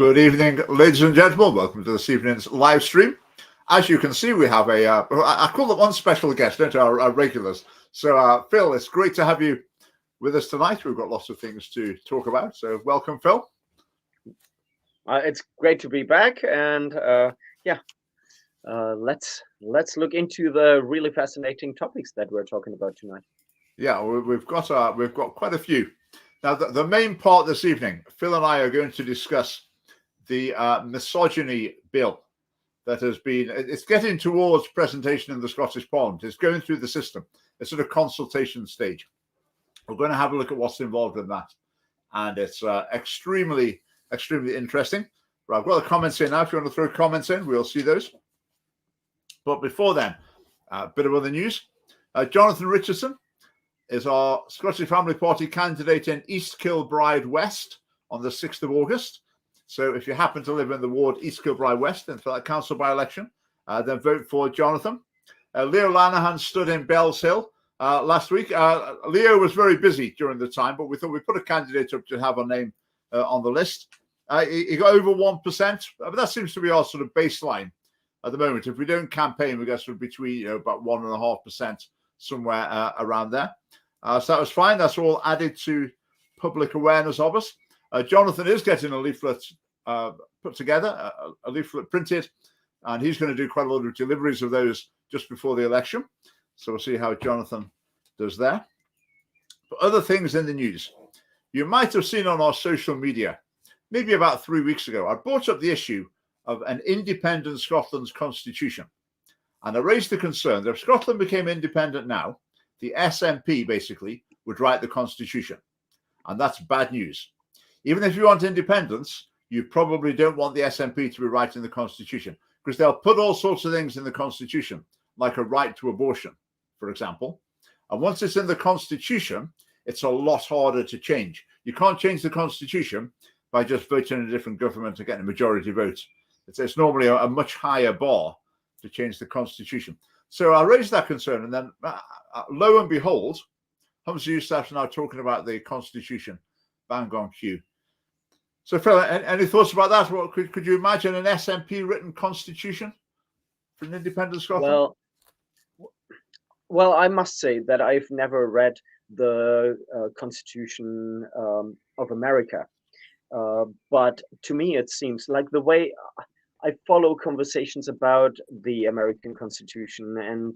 Good evening, ladies and gentlemen. Welcome to this evening's live stream. As you can see, we have I call them one special guest, don't I, our regulars. So, Phil, it's great to have you with us tonight. We've got lots of things to talk about. So, welcome, Phil. It's great to be back, and let's look into the really fascinating topics that we're talking about tonight. Yeah, we've got quite a few. Now, the main part this evening, Phil and I are going to discuss the misogyny bill that it's getting towards presentation in the Scottish Parliament. It's going through the system. It's at a consultation stage. We're going to have a look at what's involved in that. And it's extremely interesting. But I've got the comments in now. If you want to throw comments in, we'll see those. But before then, a bit of other news. Jonathan Richardson is our Scottish Family Party candidate in East Kilbride West on the 6th of August. So if you happen to live in the ward East Kilbride West and for that council by-election, then vote for Jonathan. Leo Lanahan stood in Bells Hill last week. Leo was very busy during the time, but we thought we'd put a candidate up to have a name on the list. He got over 1%, but that seems to be our sort of baseline at the moment. If we don't campaign, we get sort of between about 1.5%, somewhere around there. So that was fine. That's all added to public awareness of us. Jonathan is getting a leaflet put together, a leaflet printed, and he's going to do quite a lot of deliveries of those just before the election. So we'll see how Jonathan does there. But other things in the news. You might have seen on our social media, maybe about 3 weeks ago, I brought up the issue of an independent Scotland's constitution. And I raised the concern that if Scotland became independent now, the SNP basically would write the constitution. And that's bad news. Even if you want independence, you probably don't want the SNP to be writing the constitution, because they'll put all sorts of things in the constitution, like a right to abortion, for example. And once it's in the constitution, it's a lot harder to change. You can't change the constitution by just voting in a different government and getting a majority vote. It's normally a much higher bar to change the constitution. So I raised that concern, and then lo and behold, Humza Yousaf's now talking about the constitution, bang on cue. So, Phil, any thoughts about that? What could you imagine an SNP written constitution for an independent Scotland? Well, I must say that I've never read the Constitution of America, but to me it seems like the way I follow conversations about the American Constitution, and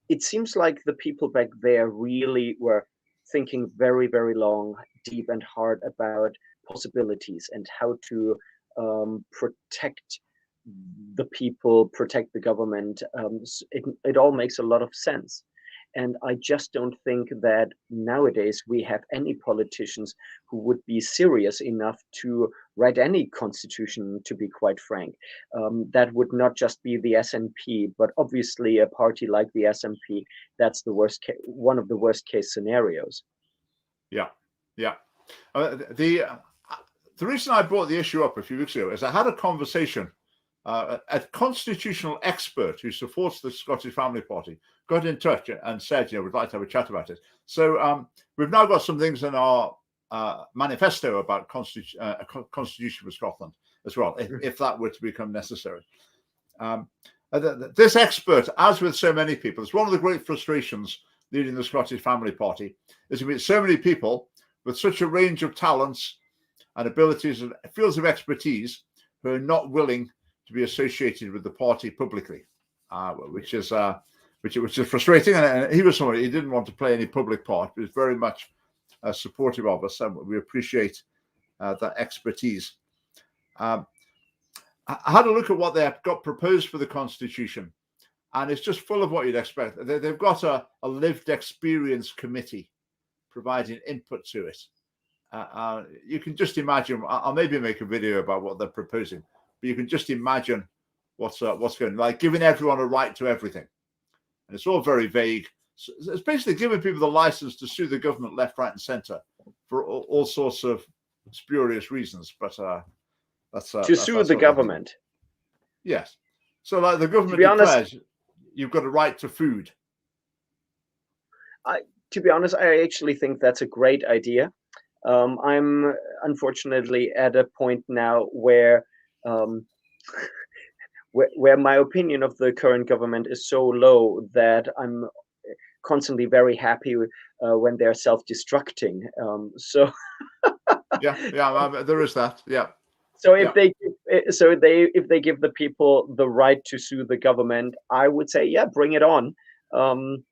it seems like the people back there really were thinking very, very long, deep and hard about possibilities and how to protect the people, protect the government. It all makes a lot of sense. And I just don't think that nowadays we have any politicians who would be serious enough to write any constitution, to be quite frank. That would not just be the SNP, but obviously a party like the SNP, that's the worst case, one of the worst case scenarios. Yeah. The reason I brought the issue up a few weeks ago is I had a conversation. A constitutional expert who supports the Scottish Family Party got in touch and said, we'd like to have a chat about it. So we've now got some things in our manifesto about a constitution for Scotland as well, if that were to become necessary. This expert, as with so many people, it's one of the great frustrations leading the Scottish Family Party, is to meet so many people with such a range of talents and abilities and fields of expertise who are not willing to be associated with the party publicly, which is frustrating. And he was somebody, he didn't want to play any public part, but he was very much supportive of us, and we appreciate that expertise. I had a look at what they have got proposed for the Constitution, and it's just full of what you'd expect. They've got a lived experience committee providing input to it. You can just imagine, I'll maybe make a video about what they're proposing, but you can just imagine what's going on, like giving everyone a right to everything. And it's all very vague. So it's basically giving people the license to sue the government left, right, and centre for all sorts of spurious reasons. But that's sue the government. Yes. So like the government declares you've got a right to food. To be honest, I actually think that's a great idea. I'm unfortunately at a point now where um, where my opinion of the current government is so low that I'm constantly very happy when they're self-destructing. So yeah, there is that. Yeah, so yeah. if they give the people the right to sue the government, I would say, yeah, bring it on. Um,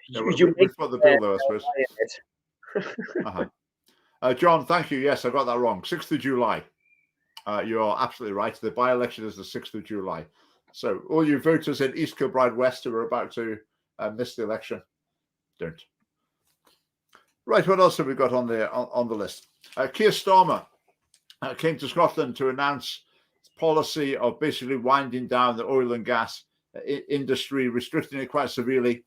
Yeah, you make we've got the bill though, I suppose. it. John, thank you. Yes, I got that wrong. 6th of July. You are absolutely right. The by-election is the 6th of July. So all you voters in East Kilbride West who are about to miss the election, don't. Right, what else have we got on the list? Keir Starmer came to Scotland to announce policy of basically winding down the oil and gas industry, restricting it quite severely.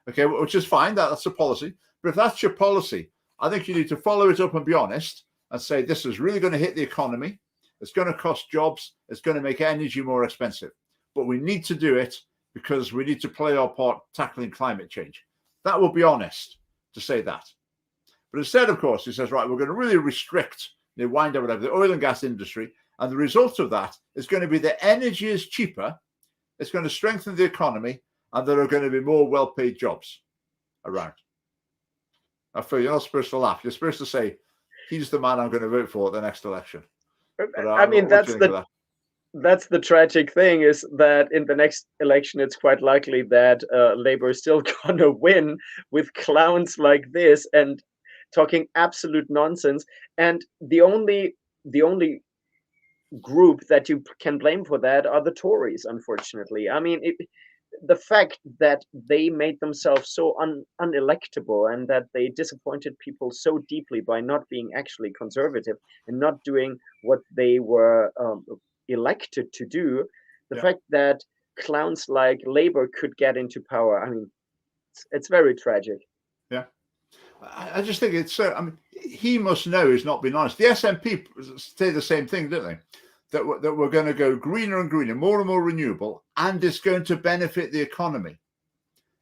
Okay, which is fine. That's a policy. But if that's your policy, I think you need to follow it up and be honest and say this is really going to hit the economy. It's going to cost jobs. It's going to make energy more expensive. But we need to do it because we need to play our part tackling climate change. That will be honest to say that. But instead, of course, he says, right, we're going to really restrict, wind down whatever, the oil and gas industry. And the result of that is going to be that energy is cheaper. It's going to strengthen the economy. And there are going to be more well-paid jobs around. I feel you're not supposed to laugh. You're supposed to say, he's the man I'm going to vote for at the next election. But, I mean, that's the tragic thing, is that in the next election, it's quite likely that Labour is still going to win with clowns like this and talking absolute nonsense. And the only group that you can blame for that are the Tories, unfortunately. I mean, the fact that they made themselves so unelectable and that they disappointed people so deeply by not being actually conservative and not doing what they were elected to do, the fact that clowns like Labour could get into power, I mean, it's very tragic. Yeah. I just think it's so. I mean, he must know he's not been honest. The SNP say the same thing, don't they? That we're going to go greener and greener, more and more renewable, and it's going to benefit the economy.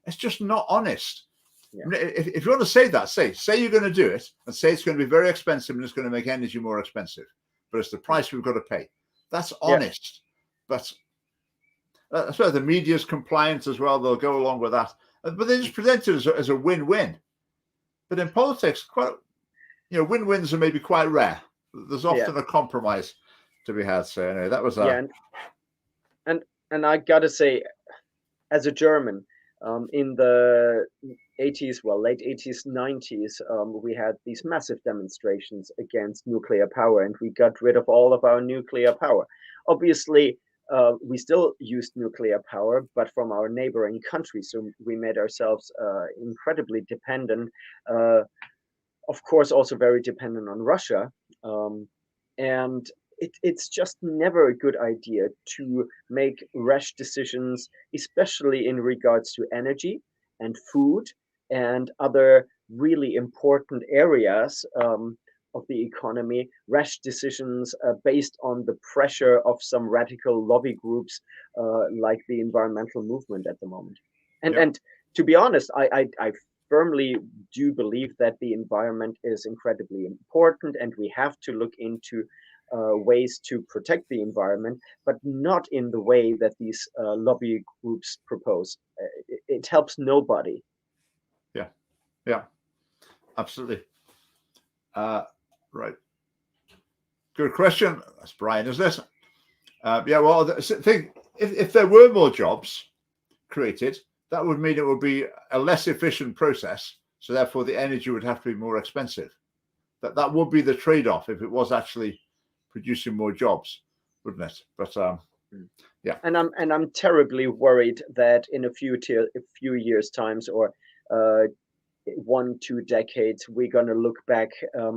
It's just not honest. Yeah. I mean, if you want to say that, say you're going to do it, and say it's going to be very expensive and it's going to make energy more expensive, but it's the price we've got to pay. That's honest. Yeah. But I suppose the media's compliant as well. They'll go along with that, but they just present it as a win-win. But in politics, win-wins are maybe quite rare. There's often a compromise to be had. So anyway, that was and I gotta say, as a German, in the 80s, late 80s, 90s, we had these massive demonstrations against nuclear power, and we got rid of all of our nuclear power. Obviously, we still used nuclear power, but from our neighboring countries. So we made ourselves incredibly dependent. Of course, also very dependent on Russia. And it's just never a good idea to make rash decisions, especially in regards to energy and food and other really important areas of the economy, rash decisions based on the pressure of some radical lobby groups like the environmental movement at the moment. And to be honest, I firmly do believe that the environment is incredibly important, and we have to look into ways to protect the environment, but not in the way that these lobby groups propose. It helps nobody. Yeah, absolutely. Right. Good question. That's Brian, is this? Well, think if there were more jobs created, that would mean it would be a less efficient process. So therefore, the energy would have to be more expensive. That would be the trade-off if it was actually producing more jobs, wouldn't it? But yeah. And I'm terribly worried that in a few years' times, or 1-2 decades, we're going to look back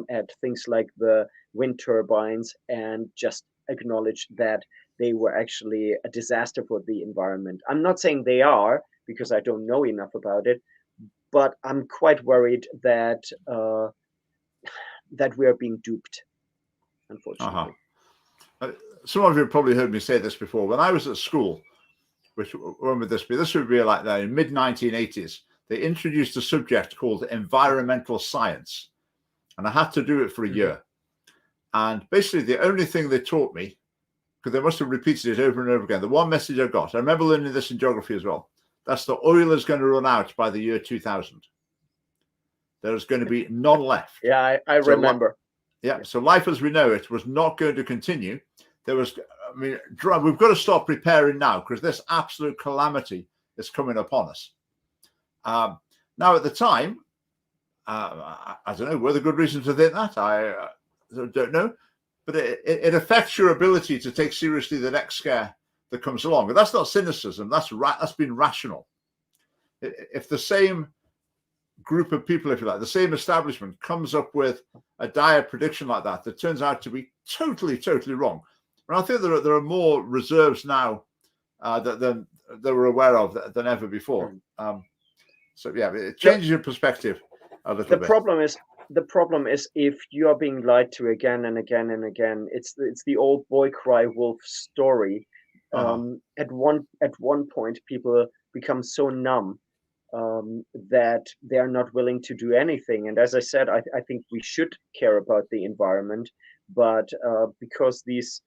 at things like the wind turbines and just acknowledge that they were actually a disaster for the environment. I'm not saying they are, because I don't know enough about it, but I'm quite worried that that we are being duped, unfortunately. Some of you have probably heard me say this before. When I was at school, when would this be? This would be like that in mid-1980s. They introduced a subject called environmental science. and I had to do it for a year. And basically, the only thing they taught me, because they must have repeated it over and over again, the one message I got, I remember learning this in geography as well, that's the oil is going to run out by the year 2000. There's going to be none left. Yeah, I remember. So life as we know it was not going to continue. There was, I mean, we've got to start preparing now, because this absolute calamity is coming upon us. Now, at the time, I don't know, were there good reasons to think that? I don't know. But it affects your ability to take seriously the next scare that comes along. And that's not cynicism. That's been rational. If the same group of people, if you like, the same establishment comes up with a dire prediction like that turns out to be totally, totally wrong. And I think there are more reserves now than they were aware of than ever before. So yeah, it changes your perspective a little bit. The problem is if you are being lied to again and again and again, it's the old boy cry wolf story. At one point, people become so numb that they're not willing to do anything. And as I said, I think we should care about the environment, but because these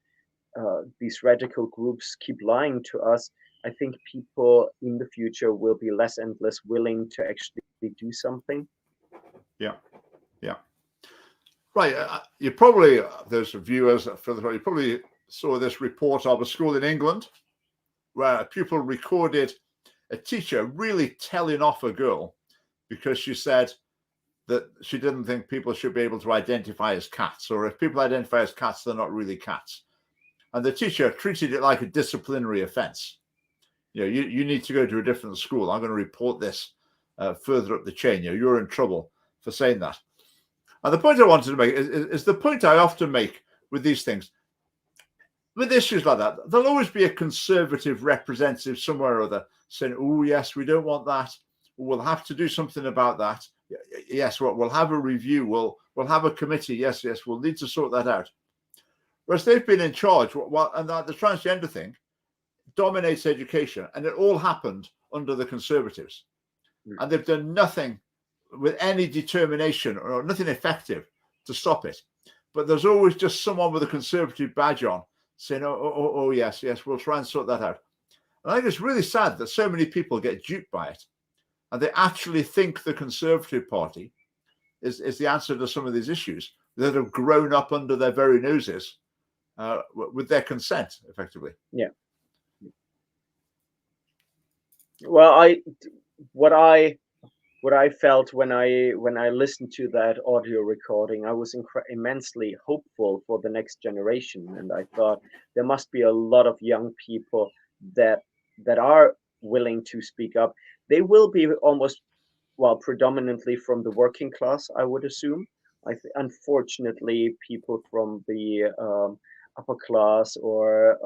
radical groups keep lying to us, I think people in the future will be less and less willing to actually do something. Yeah. Right. You probably, those viewers, you probably saw this report of a school in England where a pupil recorded a teacher really telling off a girl because she said that she didn't think people should be able to identify as cats, or if people identify as cats, they're not really cats. And the teacher treated it like a disciplinary offense. You need to go to a different school. I'm going to report this further up the chain. You're in trouble for saying that. And the point I wanted to make is the point I often make with these things. With issues like that, there'll always be a conservative representative somewhere or other saying, oh, yes, we don't want that. We'll have to do something about that. Yes, we'll have a review. We'll have a committee. Yes, we'll need to sort that out. Whereas they've been in charge, and the transgender thing dominates education, and it all happened under the Conservatives. And they've done nothing with any determination or nothing effective to stop it. But there's always just someone with a Conservative badge on saying, oh, yes, we'll try and sort that out. And I think it's really sad that so many people get duped by it. And they actually think the Conservative Party is the answer to some of these issues that have grown up under their very noses with their consent, effectively. Yeah. Well, what I felt when I listened to that audio recording, I was immensely hopeful for the next generation, and I thought there must be a lot of young people that are willing to speak up. They will be predominantly from the working class, I would assume. Unfortunately, people from the upper class or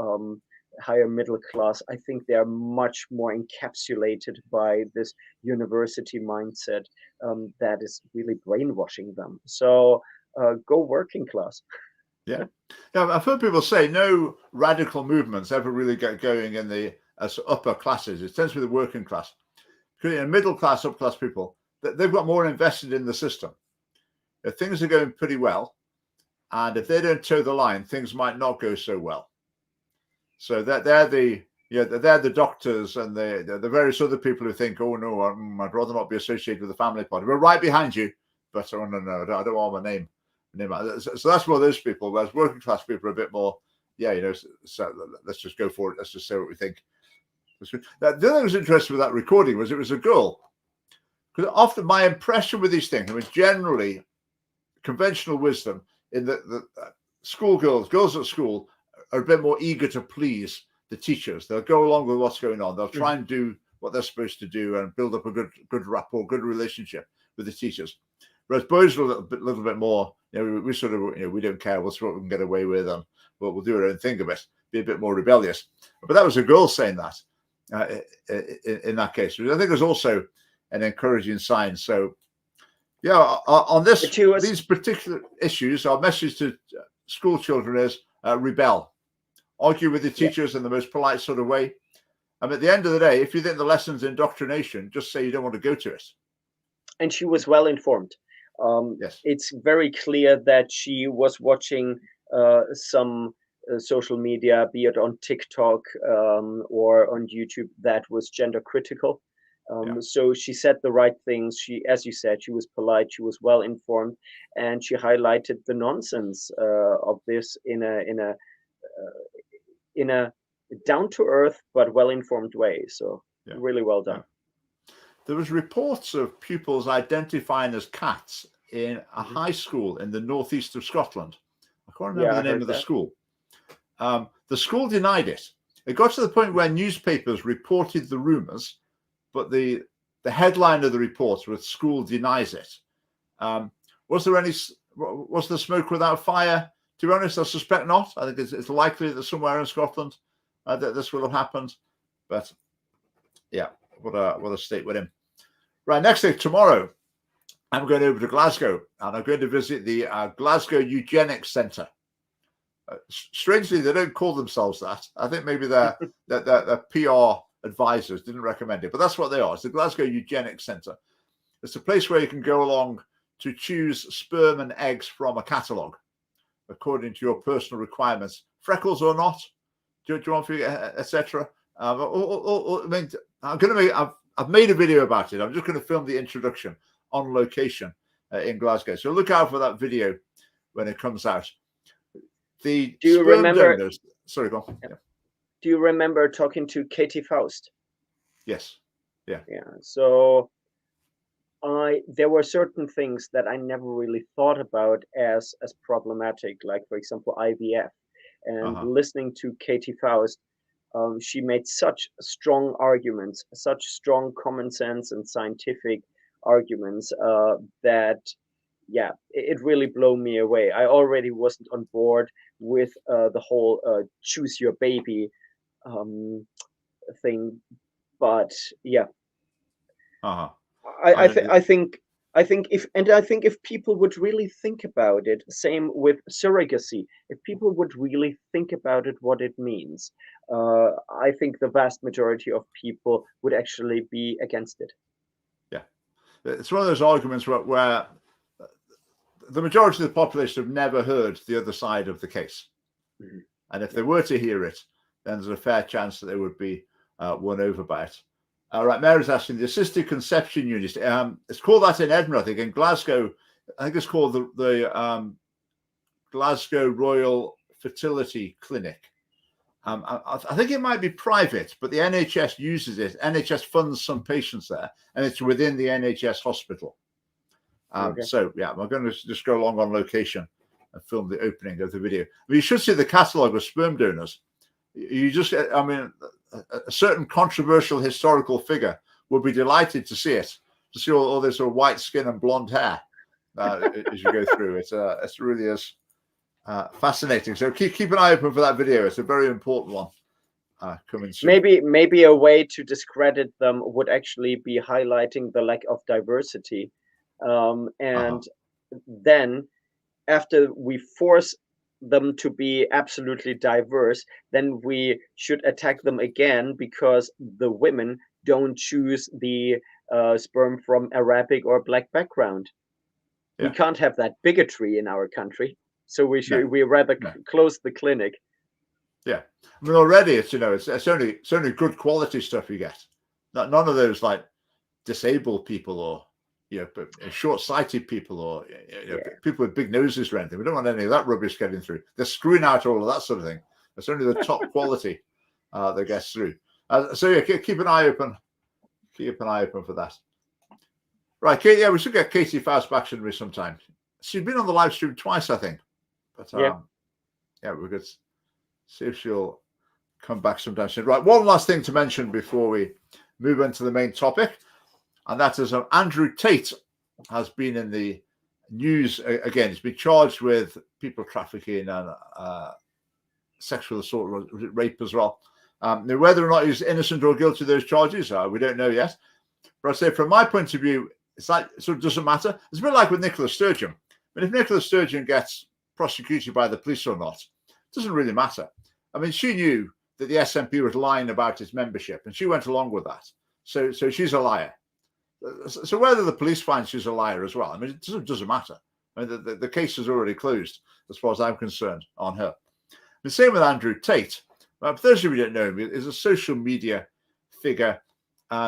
higher middle class, I think they are much more encapsulated by this university mindset that is really brainwashing them. So go working class. Yeah. I've heard people say no radical movements ever really get going in the upper classes. It tends to be the working class. Because middle class, upper class people, they've got more invested in the system. If things are going pretty well, and if they don't toe the line, things might not go so well. So they're the doctors and the various other people who think, oh no, I'd rather not be associated with the family party. We're right behind you, but oh no, I don't want my name. So that's more those people. Whereas working class people are a bit more, so let's just go for it. Let's just say what we think. The other thing that was interesting with that recording was it was a girl. Because often my impression with these things, generally conventional wisdom in the girls at school are a bit more eager to please the teachers. They'll go along with what's going on. They'll try and do what they're supposed to do and build up a good rapport, good relationship with the teachers. Whereas boys are a little bit more, we sort of, we don't care. We'll see what we can get away with, and we'll do our own thing a bit, be a bit more rebellious. But that was a girl saying that in that case. I think there's also an encouraging sign. So, on these particular issues, our message to school children is rebel. Argue with the teachers in the most polite sort of way. And at the end of the day, if you think the lesson's indoctrination, just say you don't want to go to it. And she was well informed. Yes. It's very clear that she was watching some social media, be it on TikTok or on YouTube, that was gender critical. So she said the right things. She, as you said, she was polite, she was well informed, and she highlighted the nonsense of this in a down to earth but well informed way. So really well done. There was reports of pupils identifying as cats in a high school in the northeast of Scotland. I can't remember the name of the school. The school denied it. It got to the point where newspapers reported the rumours, but the headline of the report was "School denies it." Was there smoke without fire? To be honest, I suspect not. I think it's likely that somewhere in Scotland that this will have happened. But yeah, what a state we're in. Right, next thing, tomorrow, I'm going over to Glasgow, and I'm going to visit the Glasgow Eugenics Centre. Strangely, they don't call themselves that. I think maybe their PR advisors didn't recommend it, but that's what they are. It's the Glasgow Eugenics Centre. It's a place where you can go along to choose sperm and eggs from a catalogue according to your personal requirements, freckles or not. Do you want to, etc. I mean, I've made a video about it. I'm just going to film the introduction on location in Glasgow. So look out for that video when it comes out. Do you remember? Donors, sorry, go on. Yeah. Do you remember talking to Katie Faust? Yes. Yeah. Yeah. So there were certain things that I never really thought about as problematic, like for example IVF. And listening to Katie Faust, she made such strong arguments, such strong common sense and scientific arguments that it really blew me away. I already wasn't on board with the whole choose your baby thing, but I think if people would really think about it, same with surrogacy, if people would really think about it, what it means, I think the vast majority of people would actually be against it. Yeah, it's one of those arguments where the majority of the population have never heard the other side of the case. And if they were to hear it, then there's a fair chance that they would be won over by it. All right, Mary's asking, the assisted conception unit, it's called that in Edinburgh, I think. In Glasgow, I think it's called the Glasgow Royal Fertility Clinic. I think it might be private, but the NHS uses it. NHS funds some patients there, and it's within the NHS hospital. So, yeah, we're going to just go along on location and film the opening of the video. You should see the catalogue of sperm donors. You just, I mean, a certain controversial historical figure would be delighted to see it, to see all this sort of white skin and blonde hair as you go through. It really is fascinating. So keep an eye open for that video. It's a very important one coming soon. Maybe a way to discredit them would actually be highlighting the lack of diversity. And then after we force them to be absolutely diverse, then we should attack them again because the women don't choose the sperm from Arabic or black background. We can't have that bigotry in our country, so we rather close the clinic. I mean, already it's only good quality stuff you get. None of those like disabled people or short-sighted people or people with big noses or anything. We don't want any of that rubbish getting through. They're screwing out all of that sort of thing. It's only the top quality that gets through. So keep an eye open. Keep an eye open for that. Right, Kate. We should get Katie Faust back sometime. She's been on the live stream twice, I think. But we could see if she'll come back sometime soon. Right, one last thing to mention before we move into the main topic. And that is Andrew Tate has been in the news again. He's been charged with people trafficking and sexual assault, rape as well. Now, whether or not he's innocent or guilty of those charges, we don't know yet. But I say, from my point of view, it's like it sort of doesn't matter. It's a bit like with Nicola Sturgeon. I mean, if Nicola Sturgeon gets prosecuted by the police or not, it doesn't really matter. I mean, she knew that the SNP was lying about its membership, and she went along with that. So she's a liar. So whether the police find she's a liar as well, I mean, it doesn't matter. I mean, the case is already closed as far as I'm concerned on her. The same with Andrew Tate. For those of you who don't know him, he's a social media figure.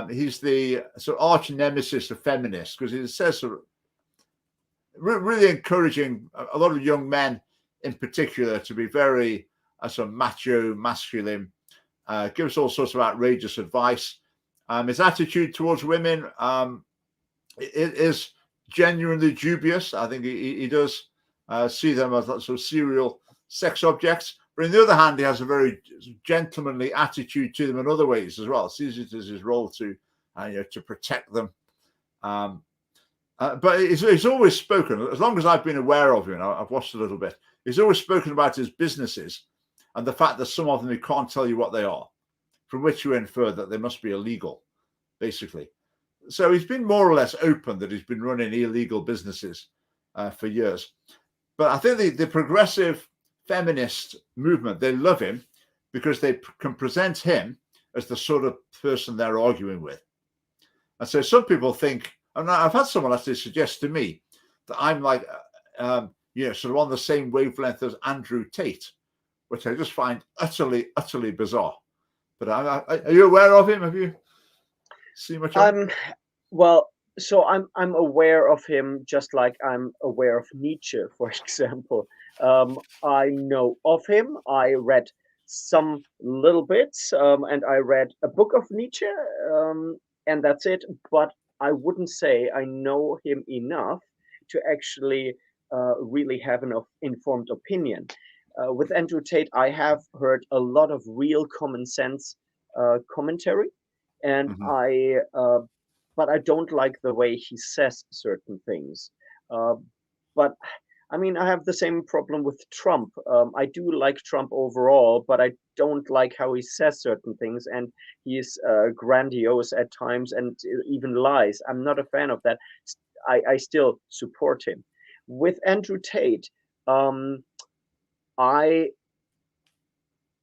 He's the sort of arch nemesis of feminists because he says sort of really encouraging a lot of young men in particular to be very sort of macho, masculine, gives all sorts of outrageous advice. His attitude towards women is genuinely dubious. I think he does see them as sort of serial sex objects. But on the other hand, he has a very gentlemanly attitude to them in other ways as well. Sees it as his role to protect them. But he's always spoken, as long as I've been aware of him, and I've watched a little bit, he's always spoken about his businesses and the fact that some of them he can't tell you what they are, from which you infer that they must be illegal, basically. So he's been more or less open that he's been running illegal businesses for years. But I think the progressive feminist movement, they love him because they can present him as the sort of person they're arguing with. And so some people think, and I've had someone actually suggest to me that I'm like, sort of on the same wavelength as Andrew Tate, which I just find utterly, utterly bizarre. But are you aware of him? Have you seen much of him? Well, so I'm aware of him just like I'm aware of Nietzsche, for example. I know of him. I read some little bits, and I read a book of Nietzsche, and that's it. But I wouldn't say I know him enough to actually really have an informed opinion. With Andrew Tate, I have heard a lot of real common sense commentary, and but I don't like the way he says certain things. But I mean, I have the same problem with Trump. I do like Trump overall, but I don't like how he says certain things, and he's grandiose at times and even lies. I'm not a fan of that. I still support him. With Andrew Tate,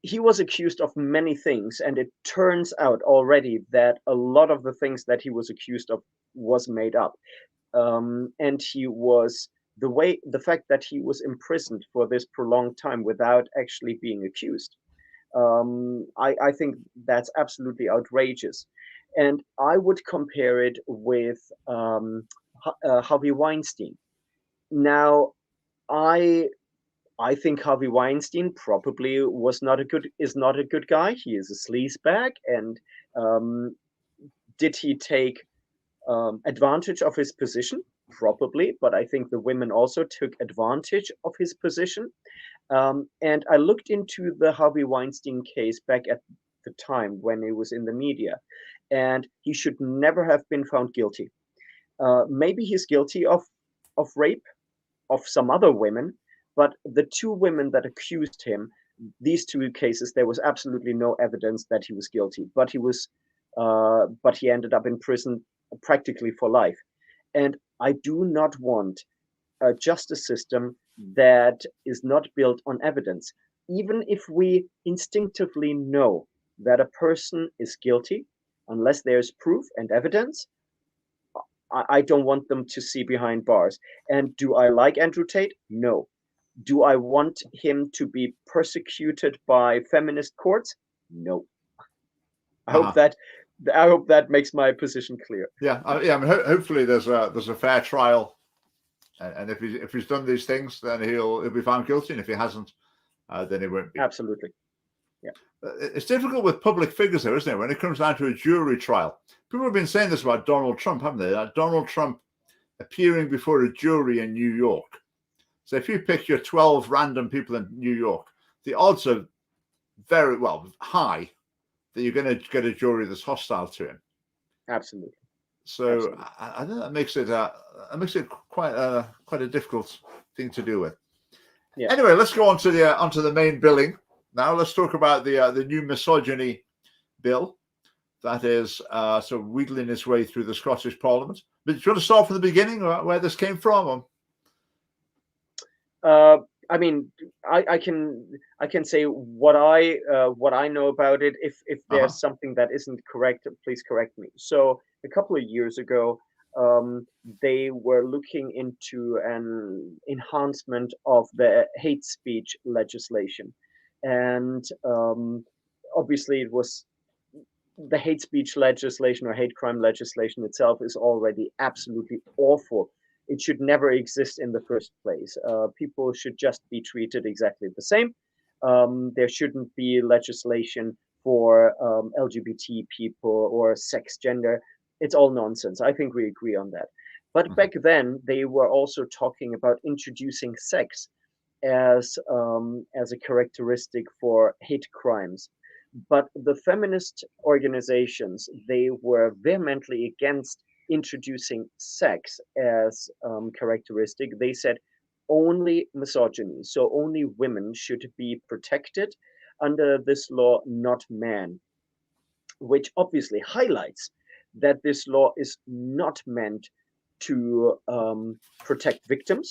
he was accused of many things, and it turns out already that a lot of the things that he was accused of was made up. And the fact that he was imprisoned for this prolonged time without actually being accused, I think that's absolutely outrageous. And I would compare it with Harvey Weinstein. Now, I think Harvey Weinstein probably is not a good guy. He is a sleazebag, and did he take advantage of his position? Probably, but I think the women also took advantage of his position. And I looked into the Harvey Weinstein case back at the time when it was in the media, and he should never have been found guilty. Maybe he's guilty of rape of some other women, but the two women that accused him, these two cases, there was absolutely no evidence that he was guilty. But he ended up in prison practically for life. And I do not want a justice system that is not built on evidence. Even if we instinctively know that a person is guilty, unless there's proof and evidence, I don't want them to see behind bars. And do I like Andrew Tate? No. Do I want him to be persecuted by feminist courts? No. I hope that makes my position clear. Yeah. I mean, hopefully there's a fair trial, and if he's done these things, then he'll be found guilty, and if he hasn't, then he won't be. Absolutely. Yeah. It's difficult with public figures, though, isn't it? When it comes down to a jury trial, people have been saying this about Donald Trump, haven't they? Donald Trump appearing before a jury in New York. So if you pick your 12 random people in New York, the odds are very high that you're going to get a jury that's hostile to him. Absolutely. So Absolutely. I think that makes it quite a difficult thing to deal with. Yeah. Anyway, let's go on to the main billing now. Let's talk about the new misogyny bill that is sort of wheedling its way through the Scottish Parliament. But do you want to start from the beginning, where this came from? I mean, I can say what I know about it. If Uh-huh. there's something that isn't correct, please correct me. So a couple of years ago, they were looking into an enhancement of the hate speech legislation, and obviously it was the hate speech legislation or hate crime legislation itself is already absolutely awful. It should never exist in the first place. People should just be treated exactly the same. There shouldn't be legislation for LGBT people or sex gender. It's all nonsense. I think we agree on that. But Mhm. back then, they were also talking about introducing sex as a characteristic for hate crimes. But the feminist organizations, they were vehemently against introducing sex as characteristic. They said only misogyny, so only women should be protected under this law, not men, which obviously highlights that this law is not meant to protect victims.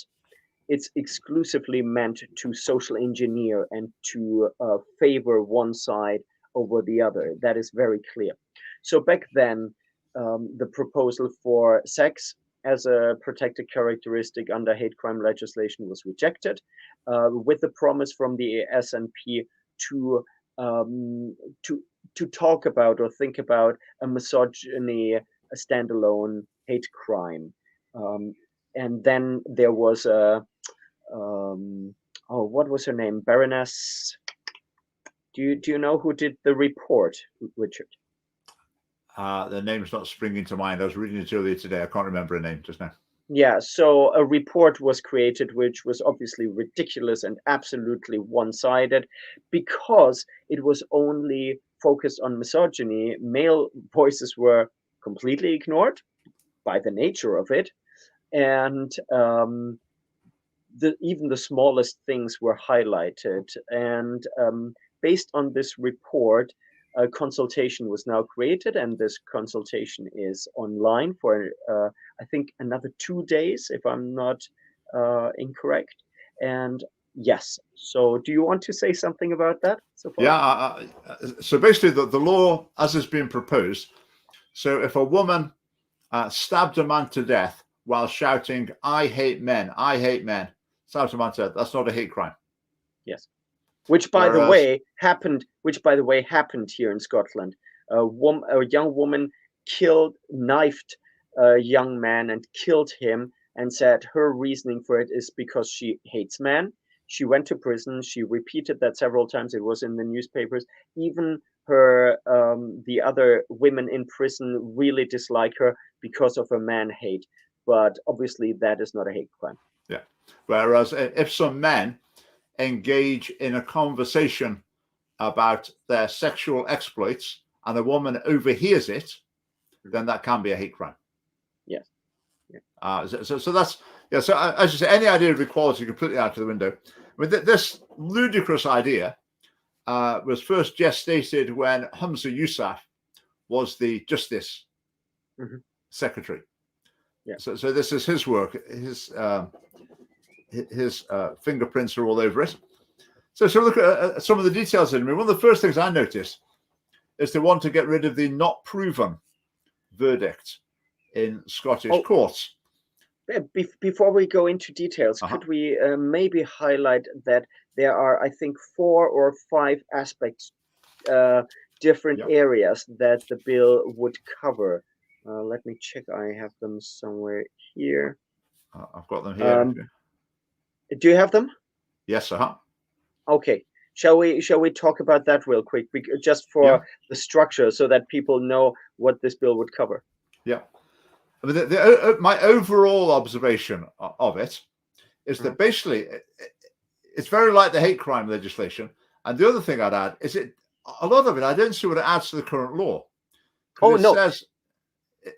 It's exclusively meant to social engineer and to favor one side over the other. That is very clear. So back then, the proposal for sex as a protected characteristic under hate crime legislation was rejected, with the promise from the SNP to um, to to talk about or think about a misogyny, a standalone hate crime. And then there was a um, oh, what was her name? Baroness. Do you know who did the report, Richard? The name's not springing to mind. I was reading it earlier today. I can't remember her name just now. Yeah, so a report was created which was obviously ridiculous and absolutely one-sided because it was only focused on misogyny. Male voices were completely ignored by the nature of it, and even the smallest things were highlighted. And based on this report, a consultation was now created, and this consultation is online for I think another 2 days, if I'm not incorrect. And yes, so do you want to say something about that so far? Yeah. So basically, the law as has been proposed. So if a woman stabbed a man to death while shouting, "I hate men, I hate men," stabbed a man to death, that's not a hate crime. Yes. Which, by the Whereas, way, happened. Which, by the way, happened here in Scotland. A young woman knifed a young man and killed him, and said her reasoning for it is because she hates men. She went to prison. She repeated that several times. It was in the newspapers. Even the other women in prison really dislike her because of her man hate. But obviously, that is not a hate crime. yeah. Whereas if some men engage in a conversation about their sexual exploits and a woman overhears it, then that can be a hate crime. Yes. Yeah. So that's, yeah. So as you say, any idea of equality completely out of the window. I mean, this ludicrous idea was first gestated when Hamza Yousaf was the Justice Secretary. Yeah. So this is his work. His fingerprints are all over it. So look at some of the details in it. I mean, one of the first things I noticed is they want to get rid of the not proven verdict in Scottish courts. Before we go into details, could we maybe highlight that there are, I think, 4 or 5 aspects, different areas that the bill would cover. Let me check. I have them somewhere here. I've got them here. Do you have them? Yes, Okay. Shall we talk about that real quick, just for the structure, so that people know what this bill would cover? Yeah. I mean, my overall observation of it is that basically it's very like the hate crime legislation. And the other thing I'd add is a lot of it, I don't see what it adds to the current law. Oh, it no. says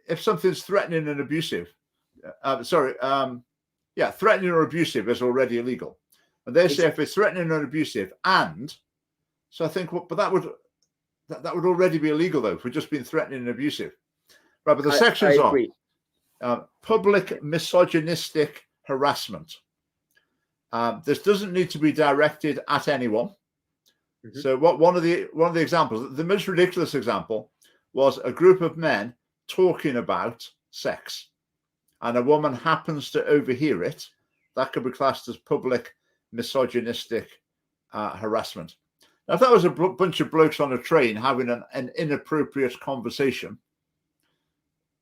if something's threatening and abusive, threatening or abusive is already illegal. And they say if it's threatening or abusive, and so I think, but that would already be illegal though, if we've just been threatening and abusive. Right, but the sections are public misogynistic harassment, This doesn't need to be directed at anyone. Mm-hmm. So one of the examples, the most ridiculous example, was a group of men talking about sex, and a woman happens to overhear it. That could be classed as public misogynistic harassment. Now, if that was a bunch of blokes on a train having an inappropriate conversation,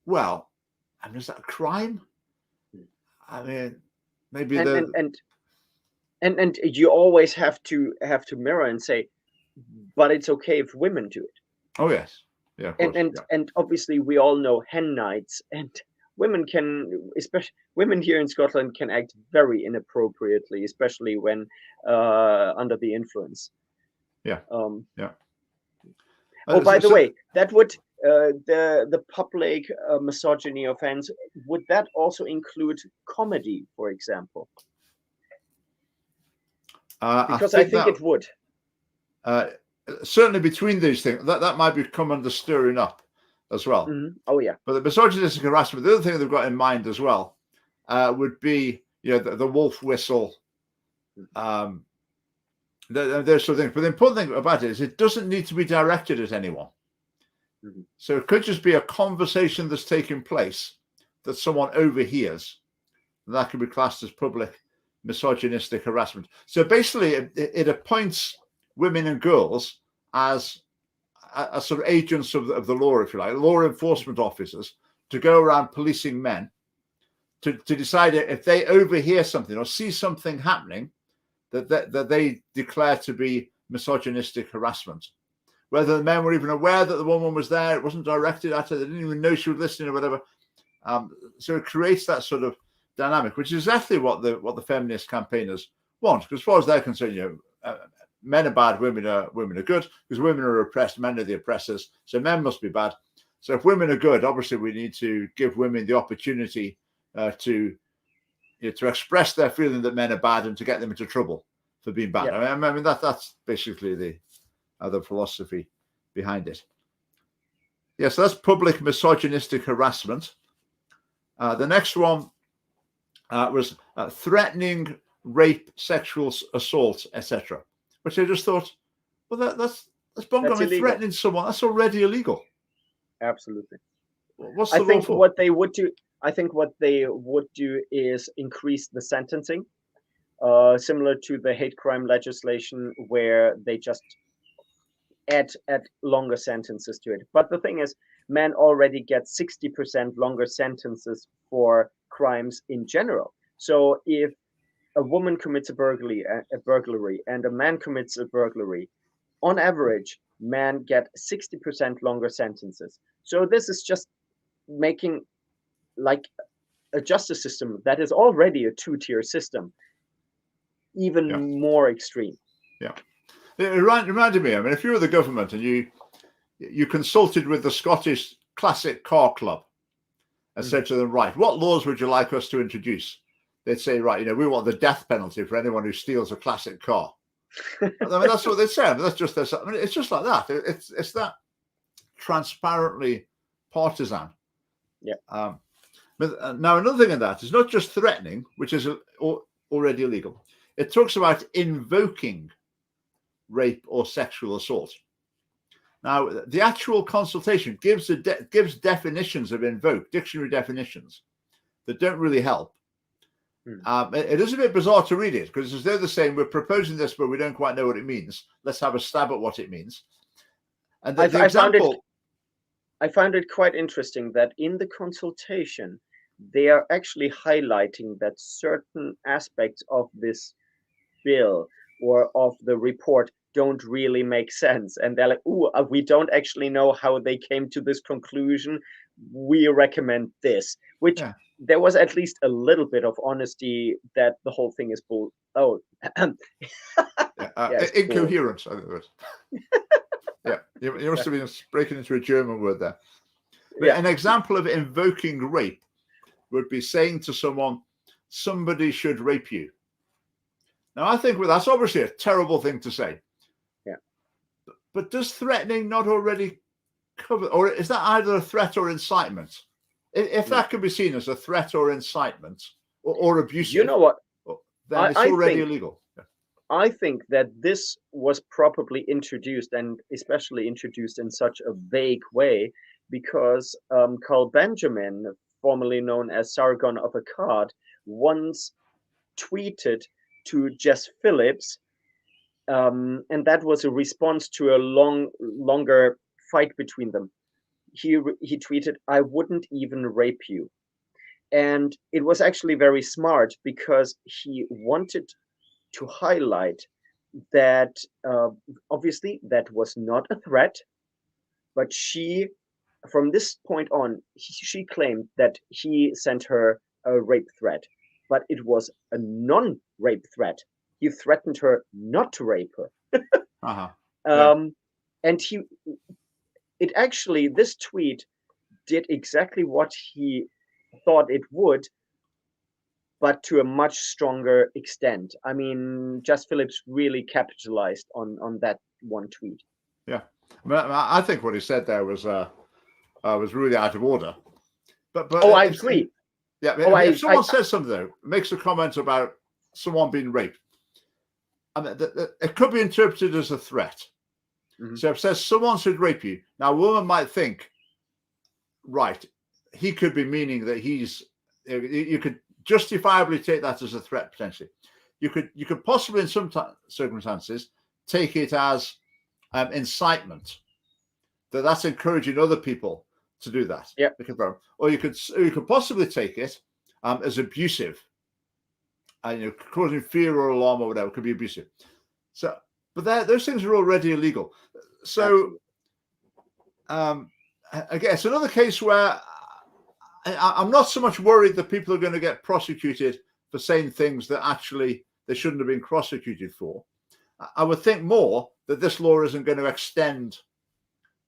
well, I mean, is that a crime? I mean, maybe and you always have to mirror and say, but it's okay if women do it. Oh yes, yeah, of course, and obviously we all know hen nights, and women can, especially women here in Scotland, can act very inappropriately, especially when under the influence. Yeah. Oh, by the way, that would the public misogyny offense, would that also include comedy, for example? Because I think it would. Certainly between these things, that might become under stirring up as well. Mm-hmm. Oh yeah. But the misogynistic harassment, the other thing they've got in mind as well, would be the wolf whistle, those sort of things. But the important thing about it is it doesn't need to be directed at anyone. Mm-hmm. So it could just be a conversation that's taking place that someone overhears, and that could be classed as public misogynistic harassment. So basically, it appoints women and girls as sort of agents of the law, if you like, law enforcement officers, to go around policing men to decide if they overhear something or see something happening that they declare to be misogynistic harassment. Whether the men were even aware that the woman was there, it wasn't directed at her, they didn't even know she was listening or whatever. So it creates that sort of dynamic, which is exactly what the feminist campaigners want. Because as far as they're concerned, men are bad, women are good. Because women are oppressed, men are the oppressors. So men must be bad. So if women are good, obviously we need to give women the opportunity to express their feeling that men are bad and to get them into trouble for being bad. Yeah. I mean that's basically the philosophy behind it. Yeah, so that's public misogynistic harassment. The next one was threatening, rape, sexual assault, etc. Which I just thought, well, that's bongo. I mean, threatening someone, that's already illegal. Absolutely. What's the law for? I think what they would do is increase the sentencing, similar to the hate crime legislation, where they just add longer sentences to it. But the thing is, men already get 60% longer sentences for crimes in general. So if a woman commits a burglary and a man commits a burglary, on average, men get 60% longer sentences. So this is just making like a justice system that is already a two-tier system even more extreme. Yeah. It reminded me, I mean, if you were the government and you consulted with the Scottish Classic Car Club and said to them, right, what laws would you like us to introduce? They'd say, right, we want the death penalty for anyone who steals a classic car. I mean, that's what they'd say. I mean, that's just I mean, it's just like that. It's that transparently partisan. Yeah. But now another thing in that is not just threatening, which is already illegal. It talks about invoking rape or sexual assault. Now, the actual consultation gives definitions of invoke, dictionary definitions that don't really help. It is a bit bizarre to read it because as though they're saying we're proposing this, but we don't quite know what it means. Let's have a stab at what it means. And I found it quite interesting that in the consultation, they are actually highlighting that certain aspects of this bill or of the report don't really make sense. And they're like, we don't actually know how they came to this conclusion. We recommend this, which there was at least a little bit of honesty that the whole thing is bull. Oh, incoherence, I think it was. Yeah, you must have been breaking into a German word there. But an example of invoking rape would be saying to someone, somebody should rape you. Now, I think that's obviously a terrible thing to say. Yeah. But does threatening not already cover, or is that either a threat or incitement? If that can be seen as a threat or incitement or abusive, you know what? then it's already illegal. I think that this was probably introduced, and especially introduced in such a vague way, because Carl Benjamin, formerly known as Sargon of Akkad, once tweeted to Jess Phillips, and that was a response to a longer fight between them. He tweeted, "I wouldn't even rape you," and it was actually very smart because he wanted to highlight that obviously that was not a threat, but she, from this point on, she claimed that he sent her a rape threat, but it was a non-rape threat. He threatened her not to rape her. Uh-huh. Yeah. And it actually, this tweet did exactly what he thought it would, but to a much stronger extent. I mean, Jess Phillips really capitalized on that one tweet. Yeah, I think what he said there was really out of order. But I agree. Yeah, if someone says something though, makes a comment about someone being raped, and it could be interpreted as a threat. Mm-hmm. So if it says someone should rape you, now a woman might think, right, he could be meaning that you could justifiably take that as a threat potentially. You could possibly in some circumstances take it as incitement, that's encouraging other people to do that. Yeah. Or you could possibly take it as abusive, and causing fear or alarm or whatever could be abusive. So, but those things are already illegal. So, again, it's another case where I'm not so much worried that people are going to get prosecuted for saying things that actually they shouldn't have been prosecuted for. I would think more that this law isn't going to extend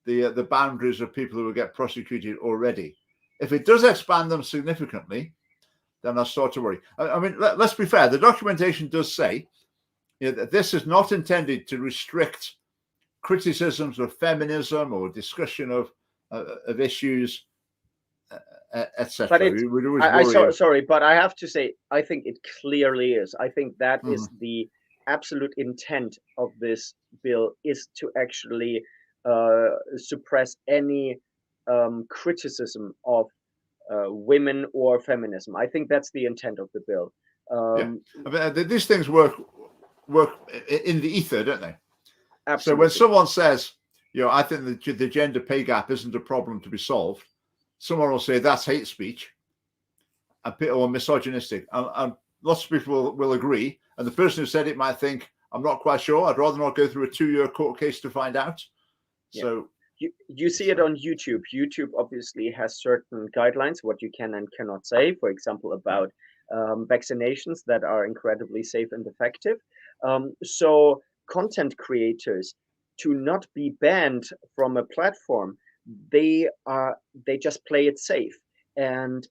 the boundaries of people who will get prosecuted already. If it does expand them significantly, then I'll start to worry. I mean, let's be fair. The documentation does say that this is not intended to restrict criticisms of feminism or discussion of issues, etc. But sorry, but I have to say, I think it clearly is. I think that is the absolute intent of this bill, is to actually suppress any criticism of women or feminism. I think that's the intent of the bill. I mean, these things work in the ether, don't they? Absolutely. So when someone says, I think the gender pay gap isn't a problem to be solved, someone will say that's hate speech or misogynistic, and lots of people will agree. And the person who said it might think, I'm not quite sure. I'd rather not go through a 2-year court case to find out. Yeah. So you see it on YouTube. YouTube obviously has certain guidelines, what you can and cannot say, for example, about vaccinations that are incredibly safe and effective. So content creators, to not be banned from a platform, they just play it safe. And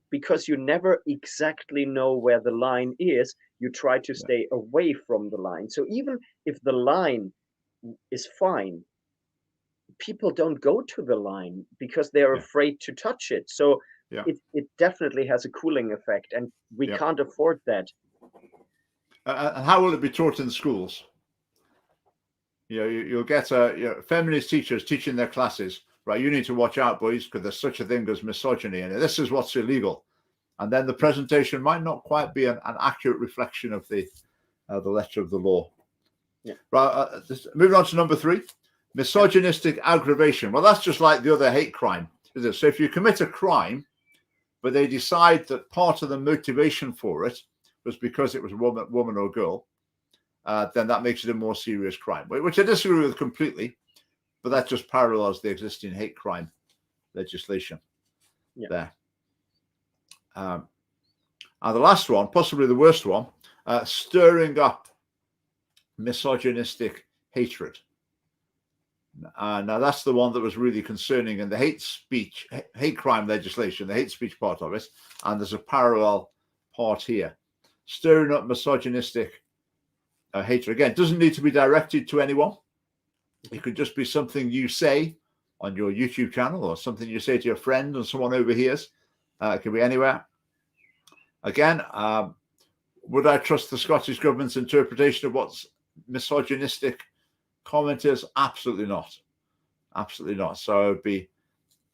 because you never exactly know where the line is, you try to stay away from the line. So even if the line is fine, people don't go to the line because they're afraid to touch it. So it definitely has a cooling effect, and we can't afford that. And how will it be taught in schools? You'll get feminist teachers teaching their classes, right? You need to watch out, boys, because there's such a thing as misogyny, and this is what's illegal. And then the presentation might not quite be an accurate reflection of the letter of the law. Yeah. Right. Moving on to number 3, misogynistic aggravation. Well, that's just like the other hate crime, is it? So if you commit a crime, but they decide that part of the motivation for it was because it was a woman or girl, then that makes it a more serious crime, which I disagree with completely, but that just parallels the existing hate crime legislation there. And the last one, possibly the worst one, stirring up misogynistic hatred. Now that's the one that was really concerning in the hate crime legislation, the hate speech part of it, and there's a parallel part here. Stirring up misogynistic hatred. Again, it doesn't need to be directed to anyone. It could just be something you say on your YouTube channel, or something you say to your friend and someone overhears. It could be anywhere. Again, would I trust the Scottish government's interpretation of what misogynistic comment is? Absolutely not. Absolutely not. So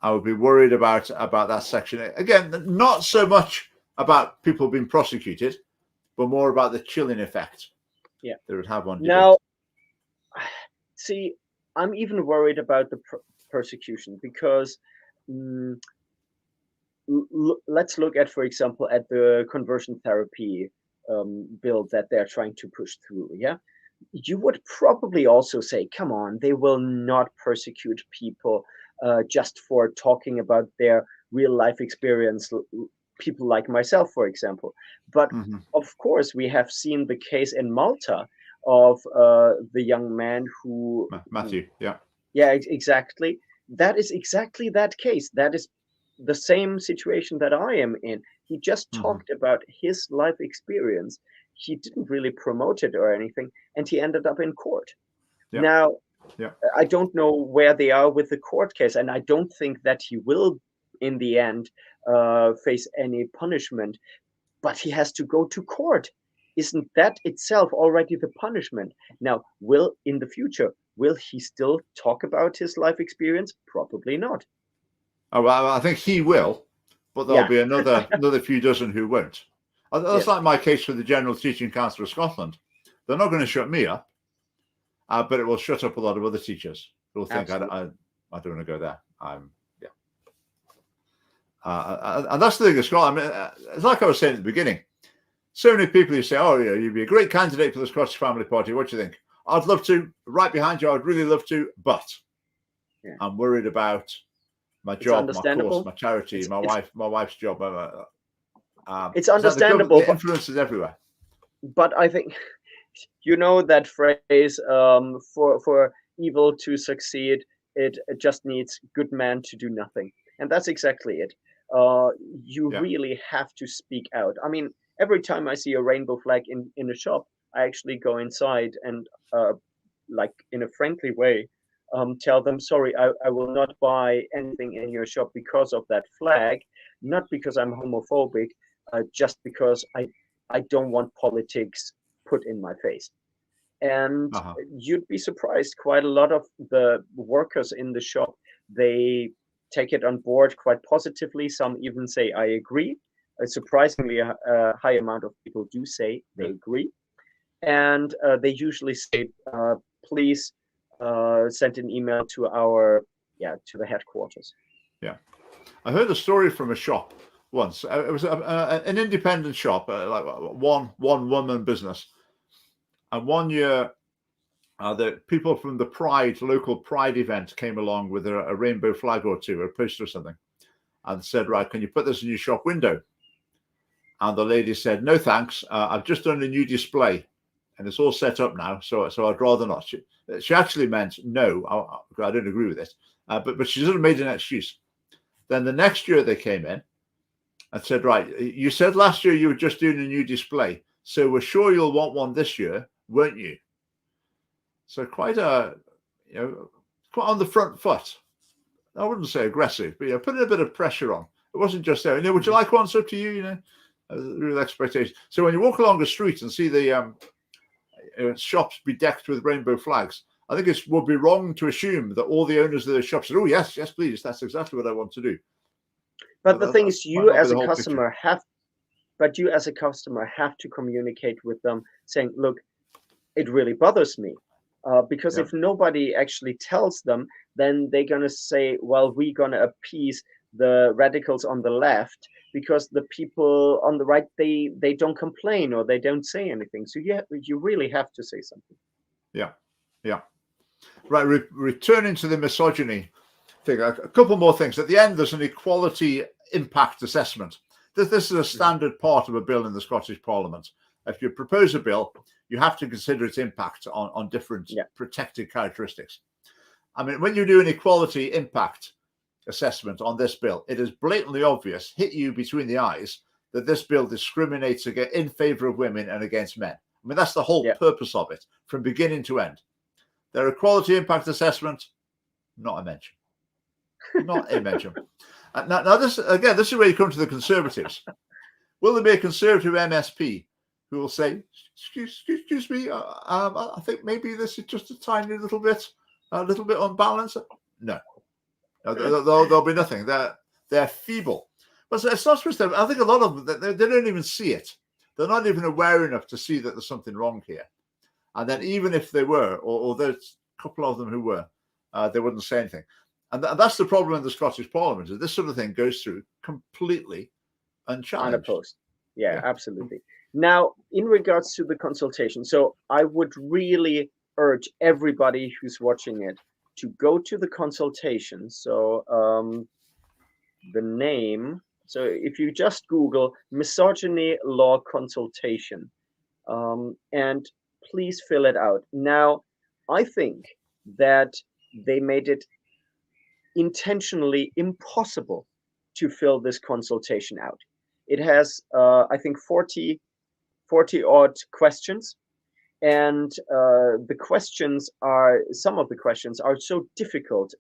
I would be worried about that section. Again, not so much about people being prosecuted, but more about the chilling effect Yeah. they would have on debate. Now, see, I'm even worried about the persecution because let's look at, for example, at the conversion therapy bill that they're trying to push through. Yeah, you would probably also say, come on, they will not persecute people just for talking about their real life experience, people like myself, for example. But of course, we have seen the case in Malta of the young man who Matthew, exactly. That is exactly that case. That is the same situation that I am in. He just talked about his life experience. He didn't really promote it or anything, and he ended up in court. Now, I don't know where they are with the court case, and I don't think that he will, in the end, face any punishment. But he has to go to court. Isn't that itself already the punishment? Now, in the future, will he still talk about his life experience? Probably not. Oh, well, I think he will, but there'll be another few dozen who won't. That's like my case for the General Teaching Council of Scotland. They're not going to shut me up, but it will shut up a lot of other teachers who will think I don't want to go there. And that's the thing as well. I mean, it's like I was saying at the beginning. So many people who say, "Oh, yeah, you'd be a great candidate for the Scottish Family Party. What do you think?" I'd love to. Right behind you. I'd really love to, but I'm worried about my job, my course, my charity, my wife's job. It's understandable. The influence is everywhere. But I think you know that phrase, for evil to succeed, it just needs good men to do nothing, and that's exactly it. You really have to speak out. I mean, every time I see a rainbow flag in a shop, I actually go inside and, like in a friendly way, tell them, sorry, I will not buy anything in your shop because of that flag, not because I'm homophobic, just because I don't want politics put in my face. And you'd be surprised, quite a lot of the workers in the shop, they take it on board quite positively. Some even say, I agree. Surprisingly, a high amount of people do say they agree. And they usually say, please send an email to to the headquarters. Yeah. I heard a story from a shop once. It was an independent shop, like one woman business. And one year, the people from the local Pride event came along with a rainbow flag or two, or a poster or something, and said, right, can you put this in your shop window? And the lady said, no, thanks. I've just done a new display and it's all set up now. So I'd rather not. She actually meant, no, I don't agree with it. But she sort of made an excuse. Then the next year they came in and said, right, you said last year you were just doing a new display. So we're sure you'll want one this year, weren't you? So quite on the front foot. I wouldn't say aggressive, but putting a bit of pressure on. It wasn't just there. Would you like one? It's up to you. Real expectation. So when you walk along the street and see the shops be decked with rainbow flags, I think it would be wrong to assume that all the owners of the shops said, "Oh yes, please, that's exactly what I want to do." But the thing is, you as a customer have to communicate with them, saying, "Look, it really bothers me." Because if nobody actually tells them, then they're going to say, well, we're going to appease the radicals on the left because the people on the right, they don't complain or they don't say anything. So you really have to say something. Yeah. Right. Returning to the misogyny thing, a couple more things. At the end, there's an equality impact assessment. This is a standard part of a bill in the Scottish Parliament. If you propose a bill, you have to consider its impact on different protected characteristics. I mean, when you do an equality impact assessment on this bill, it is blatantly obvious, hit you between the eyes, that this bill discriminates in favor of women and against men. I mean, that's the whole purpose of it, from beginning to end. Their equality impact assessment, not a mention. Not a mention. Now this is where you come to the Conservatives. Will there be a Conservative MSP who will say, excuse me, I think maybe this is just a tiny little bit unbalanced. No, there'll be nothing. They're feeble. But it's not supposed to. I think a lot of them, they don't even see it. They're not even aware enough to see that there's something wrong here. And then even if they were, or there's a couple of them who were, they wouldn't say anything. And that's the problem in the Scottish Parliament, is this sort of thing goes through completely unchallenged. Unopposed. Yeah, absolutely. Now, in regards to the consultation, so I would really urge everybody who's watching it to go to the consultation. So the name, so if you just Google misogyny law consultation, and please fill it out. Now, I think that they made it intentionally impossible to fill this consultation out. It has, I think, 40 odd questions. And some of the questions are so difficult,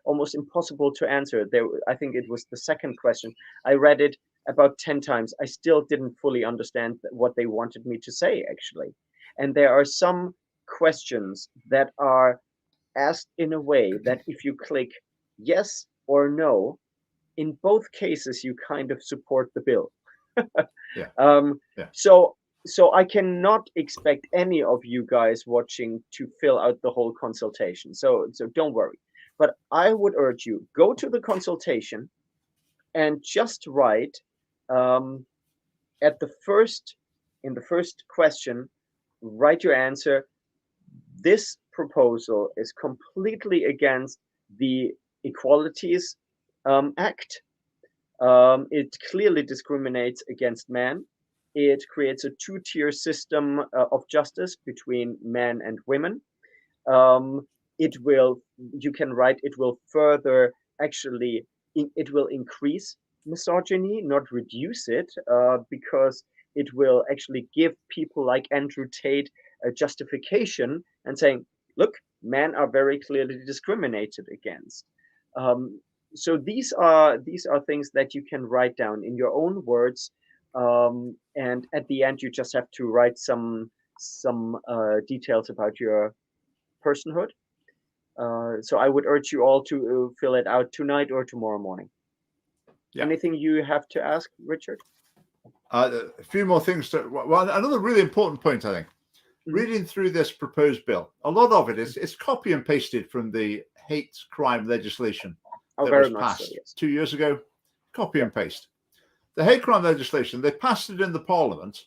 almost impossible to answer. I think it was the second question. I read it about 10 times. I still didn't fully understand what they wanted me to say, actually. And there are some questions that are asked in a way that if you click yes or no, in both cases, you kind of support the bill. So I cannot expect any of you guys watching to fill out the whole consultation. So don't worry. But I would urge you, go to the consultation and just write in the first question, write your answer. This proposal is completely against the Equalities Act. It clearly discriminates against men. It creates a two-tier system of justice between men and women. You can write, it will further, actually, it will increase misogyny, not reduce it, because it will actually give people like Andrew Tate a justification and saying, look, men are very clearly discriminated against. So these are things that you can write down in your own words. And at the end, you just have to write some details about your personhood. So I would urge you all to fill it out tonight or tomorrow morning. Yeah. Anything you have to ask, Richard? A few more things. Well, another really important point, I think. Reading through this proposed bill, a lot of it is copy and pasted from the hate crime legislation that was passed 2 years ago. Copy and paste. The hate crime legislation, they passed it in the Parliament,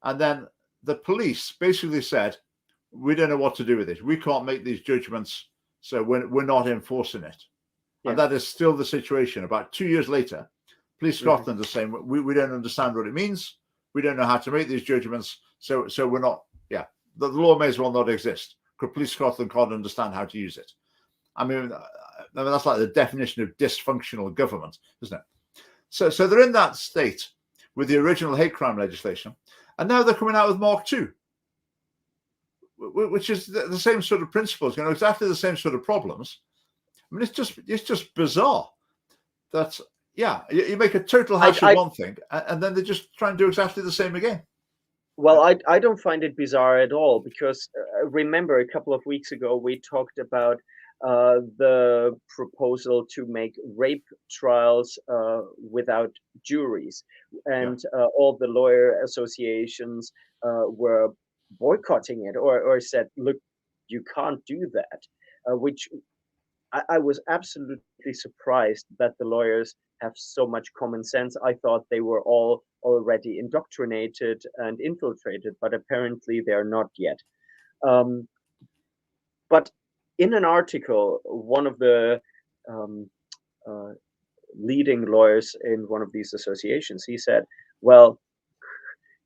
and then the police basically said, we don't know what to do with it. We can't make these judgments, so we're not enforcing it. Yeah. And that is still the situation. About 2 years later, Police Scotland are saying, we don't understand what it means. We don't know how to make these judgments, so we're not, the law may as well not exist, because Police Scotland can't understand how to use it. I mean, that's like the definition of dysfunctional government, isn't it? So they're in that state with the original hate crime legislation, and now they're coming out with Mark II, which is the same sort of principles, exactly the same sort of problems. I mean, it's just bizarre that you make a total hash of one thing, and then they just try and do exactly the same again. Well, I don't find it bizarre at all, because remember a couple of weeks ago we talked about the proposal to make rape trials without juries, and all the lawyer associations were boycotting it or said, look, you can't do that, which I was absolutely surprised that the lawyers have so much common sense. I thought they were all already indoctrinated and infiltrated, but apparently they're not yet. But in an article, one of the leading lawyers in one of these associations, he said, well,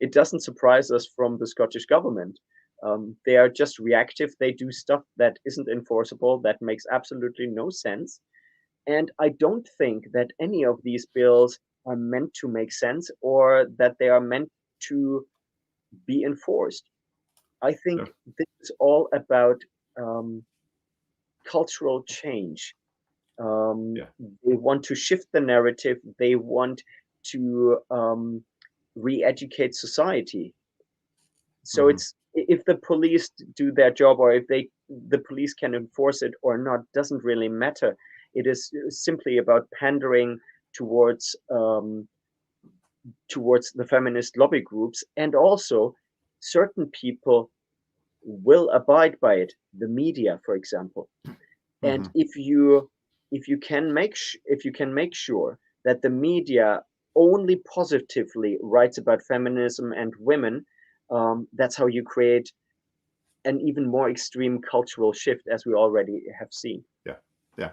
it doesn't surprise us from the Scottish government. They are just reactive. They do stuff that isn't enforceable, that makes absolutely no sense. And I don't think that any of these bills are meant to make sense or that they are meant to be enforced. I think this is all about cultural change. They want to shift the narrative. They want to re-educate society. So it's, if the police do their job, or if the police can enforce it or not, doesn't really matter. It is simply about pandering towards towards the feminist lobby groups, and also certain people will abide by it. The media, for example. And if you can make sure that the media only positively writes about feminism and women, that's how you create an even more extreme cultural shift, as we already have seen. Yeah.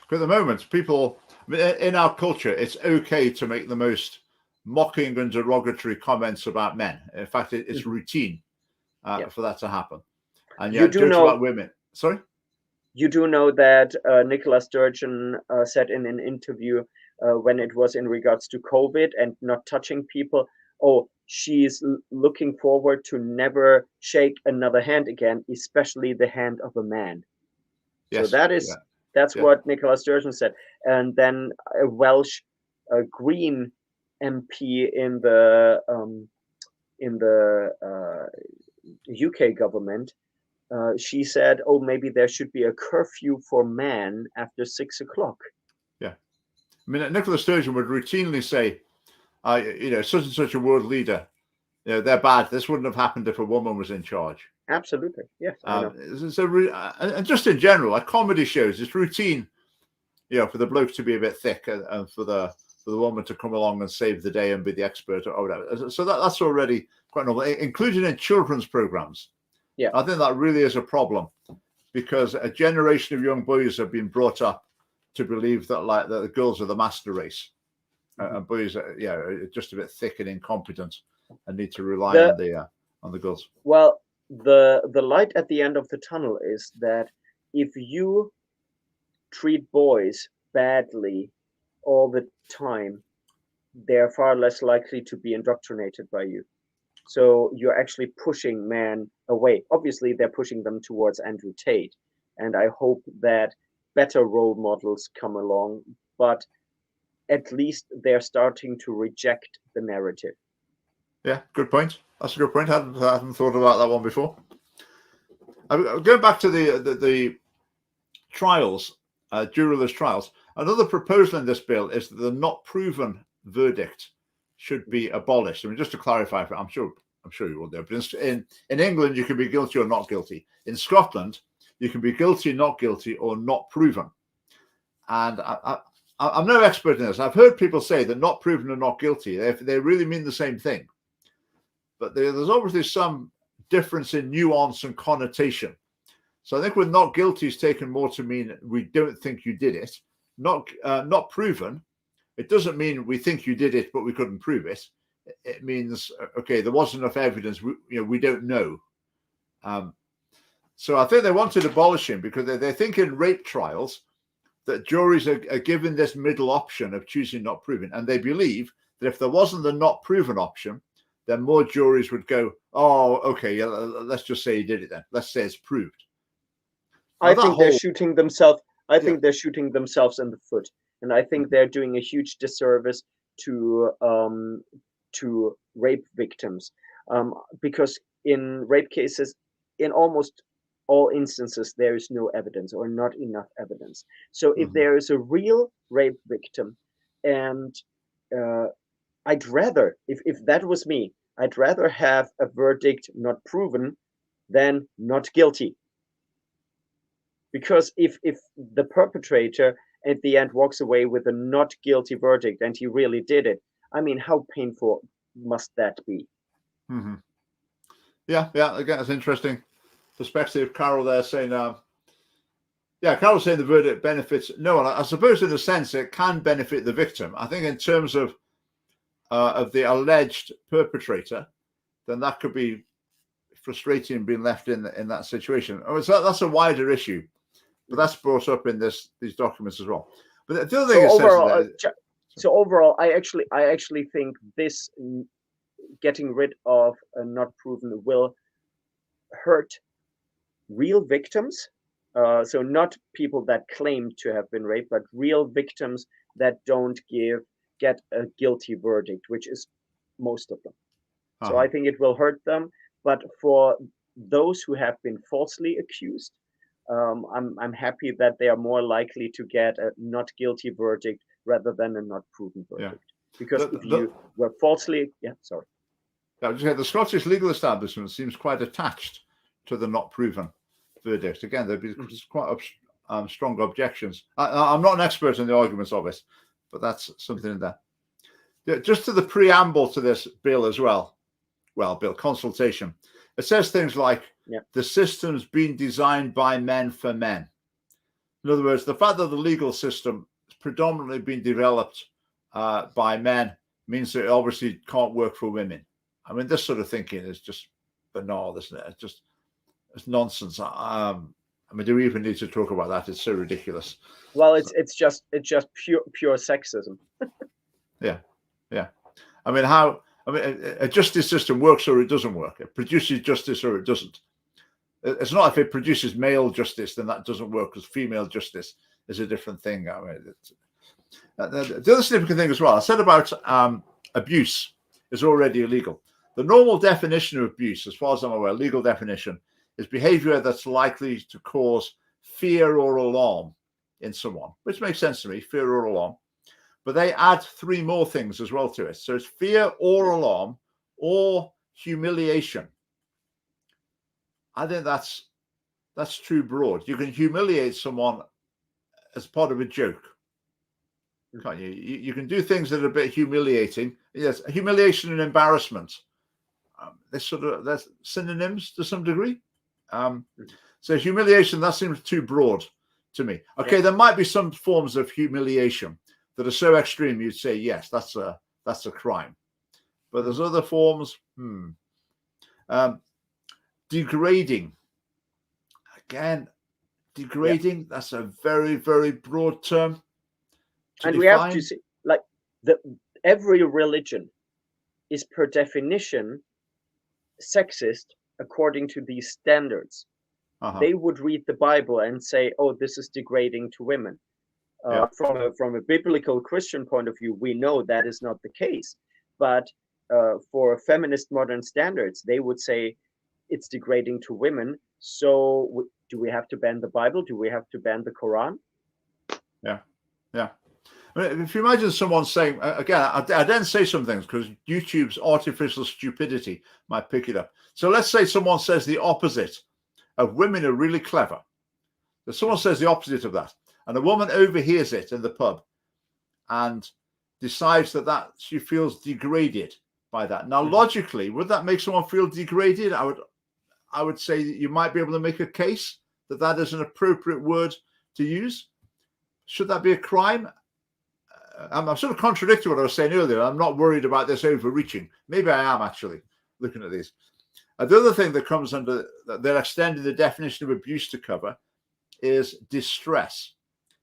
But at the moment, people in our culture, it's okay to make the most mocking and derogatory comments about men. In fact, it's routine for that to happen. And you do jokes know about women. Sorry? You do know that Nicola Sturgeon said in an interview, when it was in regards to COVID and not touching people, oh, she's looking forward to never shake another hand again, especially the hand of a man. Yes. So that's what Nicola Sturgeon said. And then a Welsh Green MP in the UK government, she said, "Oh, maybe there should be a curfew for men after 6 o'clock." Yeah, I mean, Nicola Sturgeon would routinely say, such and such a world leader, they're bad. This wouldn't have happened if a woman was in charge. Absolutely, yes. And just in general, like comedy shows, it's routine, for the bloke to be a bit thick and for the woman to come along and save the day and be the expert or whatever. So that's already quite normal, including in children's programs. Yeah, I think that really is a problem, because a generation of young boys have been brought up to believe that that the girls are the master race, and boys are just a bit thick and incompetent and need to rely on the girls. Well, the light at the end of the tunnel is that if you treat boys badly all the time, they're far less likely to be indoctrinated by you. So you're actually pushing men away. Obviously, they're pushing them towards Andrew Tate. And I hope that better role models come along, but at least they're starting to reject the narrative. Yeah, good point. That's a good point. I hadn't thought about that one before. Going back to the trials, juryless trials, another proposal in this bill is that the not proven verdict should be abolished. I mean, just to clarify, I'm sure you will know, but in England, you can be guilty or not guilty. In Scotland, you can be guilty, not guilty, or not proven. And I'm no expert in this. I've heard people say that not proven and not guilty, they really mean the same thing. But there's obviously some difference in nuance and connotation. So I think with not guilty is taken more to mean we don't think you did it. Not proven, it doesn't mean we think you did it, but we couldn't prove it. It means, okay, there wasn't enough evidence. We don't know. So I think they wanted abolishing because they think in rape trials that juries are given this middle option of choosing not proven. And they believe that if there wasn't the not proven option, then more juries would go, oh, okay, yeah, let's just say he did it then. Let's say it's proved. I think they're shooting themselves. I think they're shooting themselves in the foot, and I think they're doing a huge disservice to rape victims, because in rape cases, in almost all instances, there is no evidence or not enough evidence. So if there is a real rape victim, and I'd rather, if that was me, I'd rather have a verdict not proven than not guilty. Because if the perpetrator at the end walks away with a not guilty verdict and he really did it, I mean, how painful must that be? Yeah, again, it's interesting perspective. Carol there saying, Carol's saying the verdict benefits no one. I suppose in a sense it can benefit the victim. I think in terms of the alleged perpetrator, then that could be frustrating being left in that situation. So that's a wider issue. But that's brought up in these documents as well. But the other thing overall, I actually think this getting rid of not proven will hurt real victims. So not people that claim to have been raped, but real victims that don't get a guilty verdict, which is most of them. So I think it will hurt them. But for those who have been falsely accused, I'm happy that they are more likely to get a not guilty verdict rather than a not proven verdict. Because if you were falsely, sorry. I was just saying, the Scottish legal establishment seems quite attached to the not proven verdict. Again, there'd be quite strong objections. I'm not an expert in the arguments of it, but that's something in there. Yeah, just to the preamble to this bill as well. Well, bill consultation. It says things like the system's been designed by men for men. In other words, the fact that the legal system has predominantly been developed by men means that it obviously can't work for women. I mean, this sort of thinking is just banal, isn't it? It's nonsense. I mean, do we even need to talk about that? It's so ridiculous. Well, it's just pure sexism. Yeah. I mean, a justice system works or it doesn't work. It produces justice or it doesn't. It's not if it produces male justice, then that doesn't work, because female justice is a different thing. I mean, the other significant thing as well, I said about abuse is already illegal. The normal definition of abuse, as far as I'm aware, legal definition, is behavior that's likely to cause fear or alarm in someone, which makes sense to me, fear or alarm. But they add 3 more things as well to it. So it's fear or alarm or humiliation. I think that's too broad. You can humiliate someone as part of a joke, can't you? You can do things that are a bit humiliating. Yes, humiliation and embarrassment. They're synonyms to some degree. So humiliation, that seems too broad to me. Okay, there might be some forms of humiliation that are so extreme you'd say, yes, that's a crime. But there's other forms. Degrading. Again, degrading, that's a very, very broad term. And we have to see, like, every religion is per definition sexist according to these standards. They would read the Bible and say, oh, this is degrading to women. From a biblical Christian point of view, we know that is not the case. But for feminist modern standards, they would say it's degrading to women. So do we have to ban the Bible? Do we have to ban the Quran? Yeah. I mean, if you imagine someone saying, again, I then say some things because YouTube's artificial stupidity might pick it up. So let's say someone says the opposite of women are really clever. If someone says the opposite of that, and a woman overhears it in the pub and decides that she feels degraded by that. Now, logically, would that make someone feel degraded? I would say that you might be able to make a case that is an appropriate word to use. Should that be a crime? I'm sort of contradicting what I was saying earlier. I'm not worried about this overreaching. Maybe I am, actually, looking at these. The other thing that comes under, they're extending the definition of abuse to cover, is distress.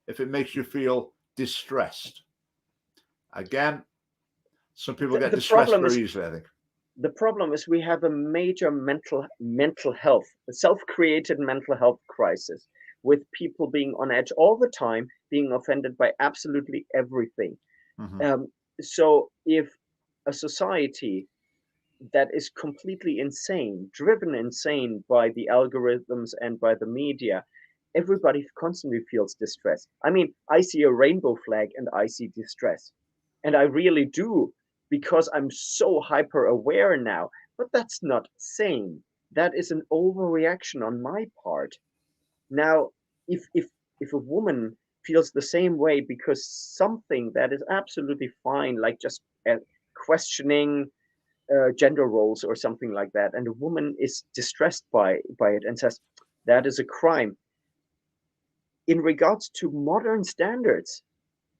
If it makes you feel distressed. Again, some people get distressed very easily, I think. The problem is we have a major mental health, a self-created mental health crisis, with people being on edge all the time, being offended by absolutely everything. So if a society that is completely insane, driven insane by the algorithms and by the media, everybody constantly feels distress. I mean, I see a rainbow flag and I see distress. And I really do, because I'm so hyper aware now. But that's not sane. That is an overreaction on my part. Now, if a woman feels the same way because something that is absolutely fine, like just questioning gender roles or something like that, and a woman is distressed by it and says that is a crime, in regards to modern standards,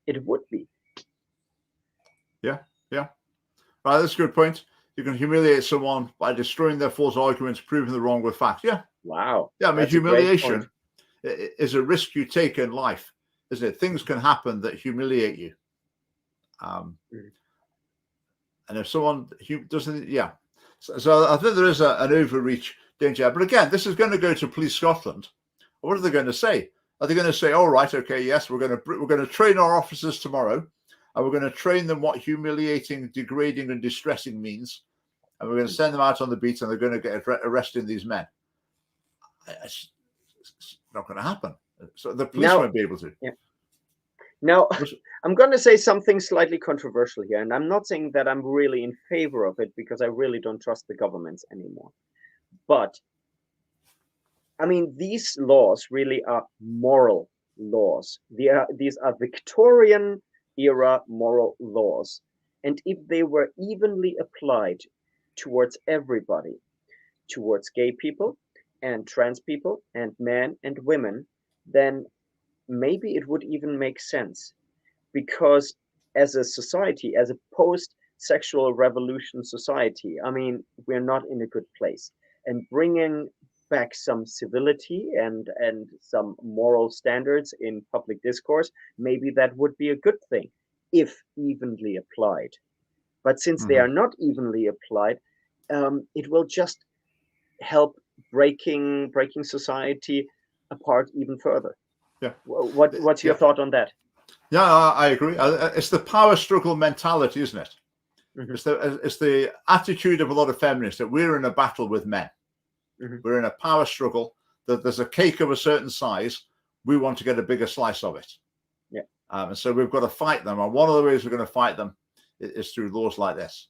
it would be. Yeah. Right, that's a good point. You can humiliate someone by destroying their false arguments, proving them wrong with facts. Yeah. Wow. Yeah, I mean, humiliation is a risk you take in life, isn't it? Things can happen that humiliate you. And if someone doesn't, So I think there is an overreach danger. But again, this is going to go to Police Scotland. What are they going to say? Are they going to say, "All right, okay, yes, we're going to train our officers tomorrow, and we're going to train them what humiliating, degrading, and distressing means, and we're going to send them out on the beat, and they're going to get arresting these men. It's not going to happen. So the police won't be able to. Yeah. Now, I'm going to say something slightly controversial here, and I'm not saying that I'm really in favor of it because I really don't trust the governments anymore. But I mean, these laws really are moral laws. These are Victorian era moral laws. And if they were evenly applied towards everybody, towards gay people and trans people and men and women, then maybe it would even make sense. Because as a society, as a post-sexual revolution society, I mean, we're not in a good place. And bringing back some civility and some moral standards in public discourse, maybe that would be a good thing if evenly applied. But since they are not evenly applied, it will just help breaking society apart even further. Yeah. What's your thought on that? Yeah, I agree. It's the power struggle mentality, isn't it? It's the attitude of a lot of feminists that we're in a battle with men. We're in a power struggle. That there's a cake of a certain size. We want to get a bigger slice of it. Yeah. And so we've got to fight them. And one of the ways we're going to fight them is through laws like this.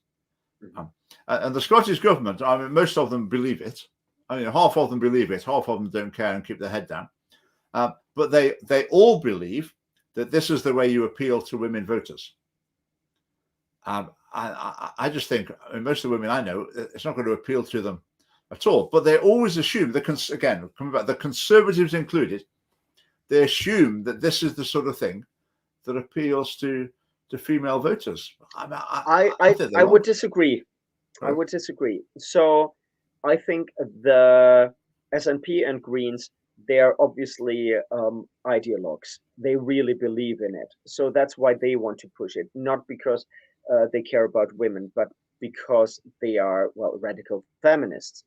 And the Scottish government, I mean, most of them believe it. I mean, half of them believe it. Half of them don't care and keep their head down. But they all believe that this is the way you appeal to women voters. I just think, I mean, most of the women I know, it's not going to appeal to them at all. But they always assume, again, coming back, the Conservatives included, they assume that this is the sort of thing that appeals to female voters. I would disagree. I would disagree. So I think the SNP and Greens, they are obviously ideologues. They really believe in it. So that's why they want to push it, not because they care about women, but because they are, well, radical feminists.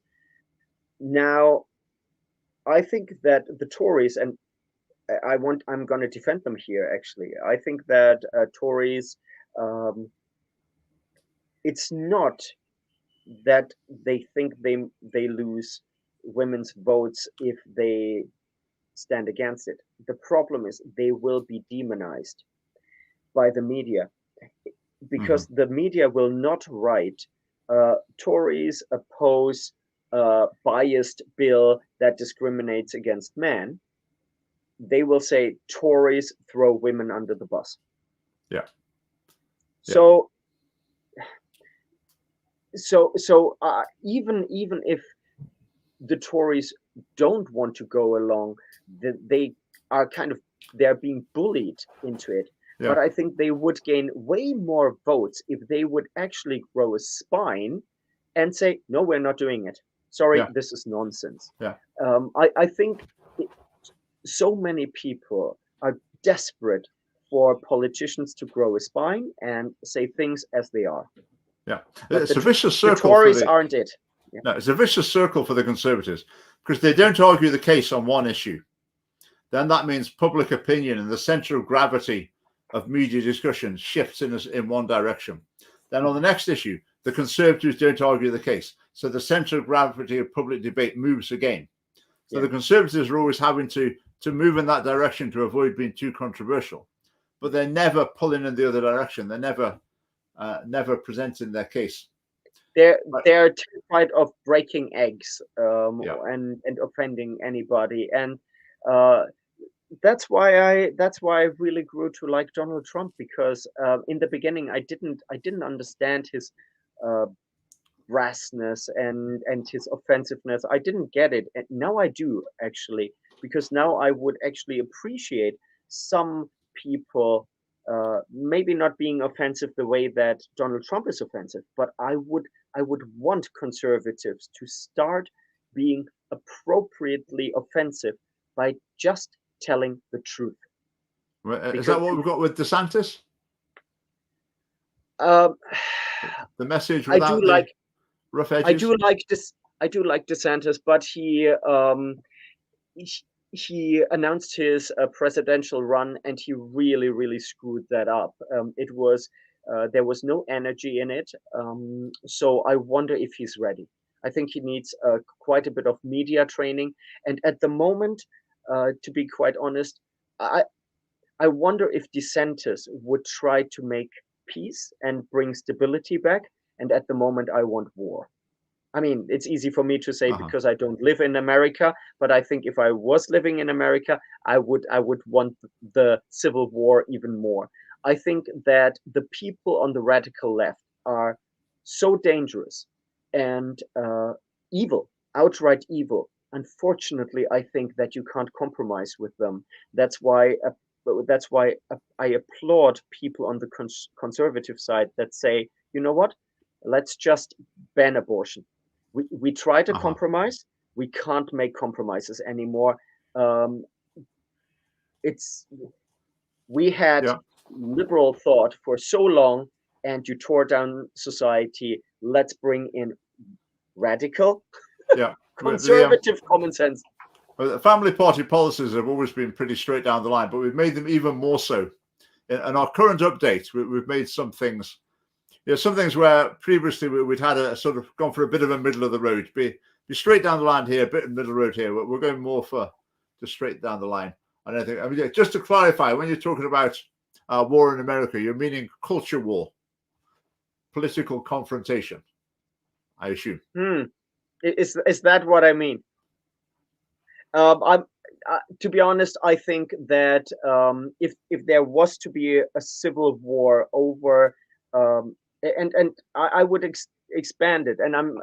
Now, I think that the Tories, and I'm going to defend them here, actually. I think that Tories, it's not that they think they lose women's votes if they stand against it. The problem is they will be demonized by the media because the media will not write Tories oppose a biased bill that discriminates against men. They will say Tories throw women under the bus. Yeah. So even if the Tories don't want to go along, they're being bullied into it. Yeah. But I think they would gain way more votes if they would actually grow a spine and say, no, we're not doing it. Sorry, this is nonsense. Yeah. I think so many people are desperate for politicians to grow a spine and say things as they are. Yeah, it's a vicious circle. The Tories aren't it. Yeah. No, it's a vicious circle for the Conservatives because they don't argue the case on one issue. Then that means public opinion and the center of gravity of media discussion shifts in one direction. Then on the next issue, the Conservatives don't argue the case. So the center of gravity of public debate moves again. So the Conservatives are always having to move in that direction to avoid being too controversial. But they're never pulling in the other direction. They're never presenting their case. They're terrified of breaking eggs and offending anybody. And that's why I really grew to like Donald Trump, because in the beginning I didn't understand his brassness and his offensiveness. I didn't get it, and now I do, actually, because now I would actually appreciate some people maybe not being offensive the way that Donald Trump is offensive, but I would want conservatives to start being appropriately offensive by just telling the truth. Is that what we've got with DeSantis? The message without the rough edges? I do like DeSantis, but he announced his presidential run and he really screwed that up. It was There was no energy in it. So I wonder if he's ready. I think he needs quite a bit of media training. And at the moment, to be quite honest, I, I wonder if dissenters would try to make peace and bring stability back. And at the moment, I want war. I mean, it's easy for me to say Uh-huh. because I don't live in America, but I think if I was living in America, I would want the civil war even more. I think that the people on the radical left are so dangerous and evil, outright evil. Unfortunately, I think that you can't compromise with them. That's why I applaud people on the conservative side that say, you know what, let's just ban abortion. We try to Uh-huh. compromise. We can't make compromises anymore. Um, it's We had Yeah. liberal thought for so long, and you tore down society. Let's bring in radical, Yeah. conservative common sense. The family party policies have always been pretty straight down the line, but we've made them even more so. In our current update, we've made some things. Some things where previously we'd had a sort of gone for a bit of a middle of the road, be straight down the line here, a bit in the middle of the road here. We're going more for just straight down the line. And I think, I mean, just to clarify, when you're talking about war in America, you're meaning culture war, political confrontation, I assume. Is that what I mean? I'm To be honest, I think that if there was to be a civil war over, and I would expand it, and I'm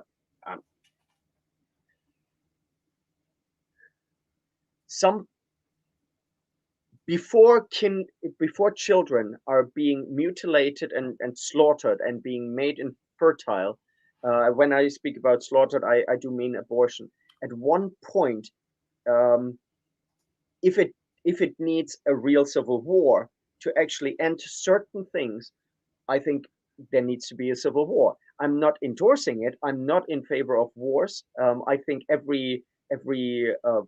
some before children are being mutilated and slaughtered and being made infertile. When I speak about slaughtered, I do mean abortion. At one point, um, if it needs a real civil war to actually end certain things, I think there needs to be a civil war. I'm not endorsing it. I'm not in favor of wars. I think every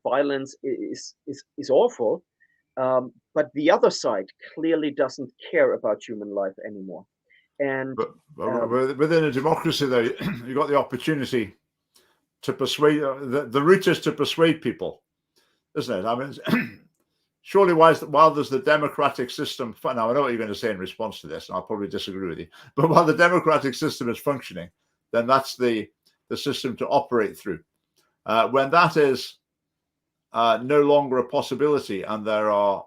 violence is awful. But the other side clearly doesn't care about human life anymore. And But um, within a democracy, though, you've got the opportunity to persuade. The route is to persuade people, isn't it? I mean, surely while there's the democratic system, now I know what you're going to say in response to this, and I'll probably disagree with you, but while the democratic system is functioning, then that's the system to operate through. When that is no longer a possibility and there are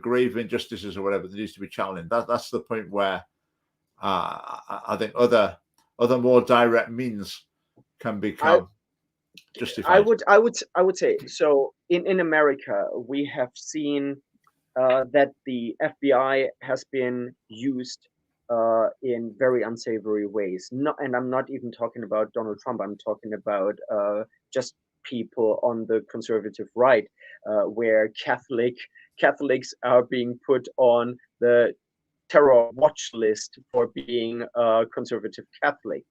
grave injustices or whatever that needs to be challenged, that's the point where I think other more direct means can I become justified. I would say so. In America, we have seen that the FBI has been used in very unsavory ways. And I'm not even talking about Donald Trump. I'm talking about just people on the conservative right, where Catholics are being put on the terror watch list for being a conservative Catholic.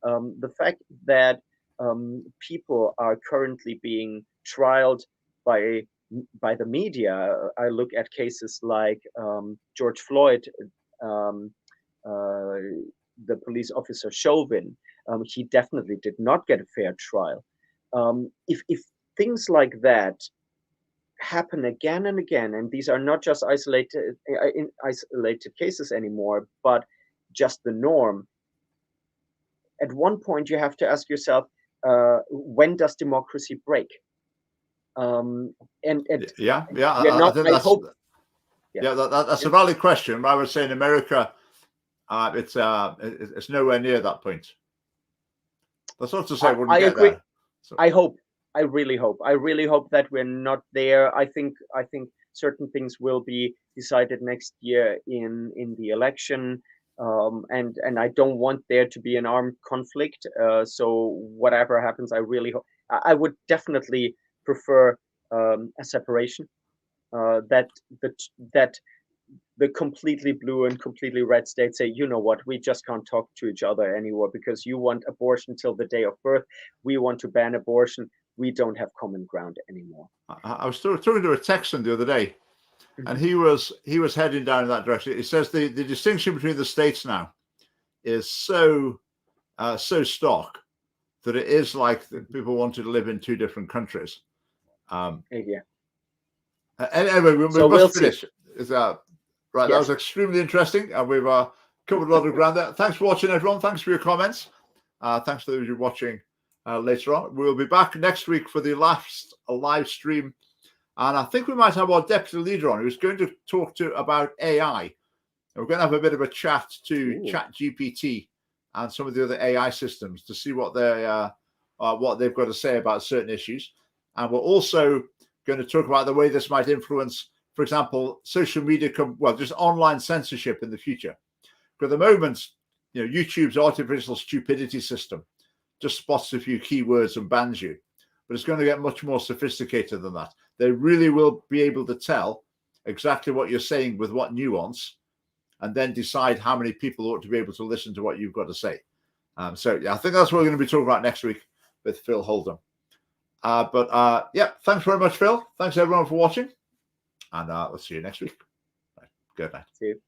The fact that people are currently being trialed by the media. I look at cases like George Floyd, um, uh, the police officer Chauvin. He definitely did not get a fair trial. If things like that happen again and again, and these are not just isolated cases anymore, but just the norm. At one point, you have to ask yourself, when does democracy break? And Yeah, we're I not. think I that's hope. Yeah, that's yeah. a valid question. I would say in America, it's nowhere near that point. That's not to say it I wouldn't get agree. there. So, I hope. I really hope. I really hope that we're not there. I think certain things will be decided next year in the election. And I don't want there to be an armed conflict. So whatever happens, I really hope. I would definitely prefer a separation. That that the completely blue and completely red states say, you know what, we just can't talk to each other anymore because you want abortion till the day of birth. We want to ban abortion. We don't have common ground anymore. I was talking to a Texan the other day, and he was heading down in that direction. He says the distinction between the states now is so stark that it is like people wanted to live in two different countries. Yeah. Anyway, we So must we'll finish. Right, Yes. that was extremely interesting, and we've covered a lot of ground there. Thanks for watching, everyone. Thanks for your comments. Thanks to those who are watching later on. We'll be back next week for the last live stream, and I think we might have our deputy leader on who's going to talk about AI. We're going to have a bit of a chat to ChatGPT and some of the other AI systems to see what they've got to say about certain issues, and we're also going to talk about the way this might influence, for example, social media, just online censorship in the future. Because at the moment, YouTube's artificial stupidity system just spots a few keywords and bans you. But it's going to get much more sophisticated than that. They really will be able to tell exactly what you're saying with what nuance, and then decide how many people ought to be able to listen to what you've got to say. I think that's what we're going to be talking about next week with Phil Holden. Thanks very much, Phil. Thanks everyone for watching, and we'll see you next week. Good night. See you.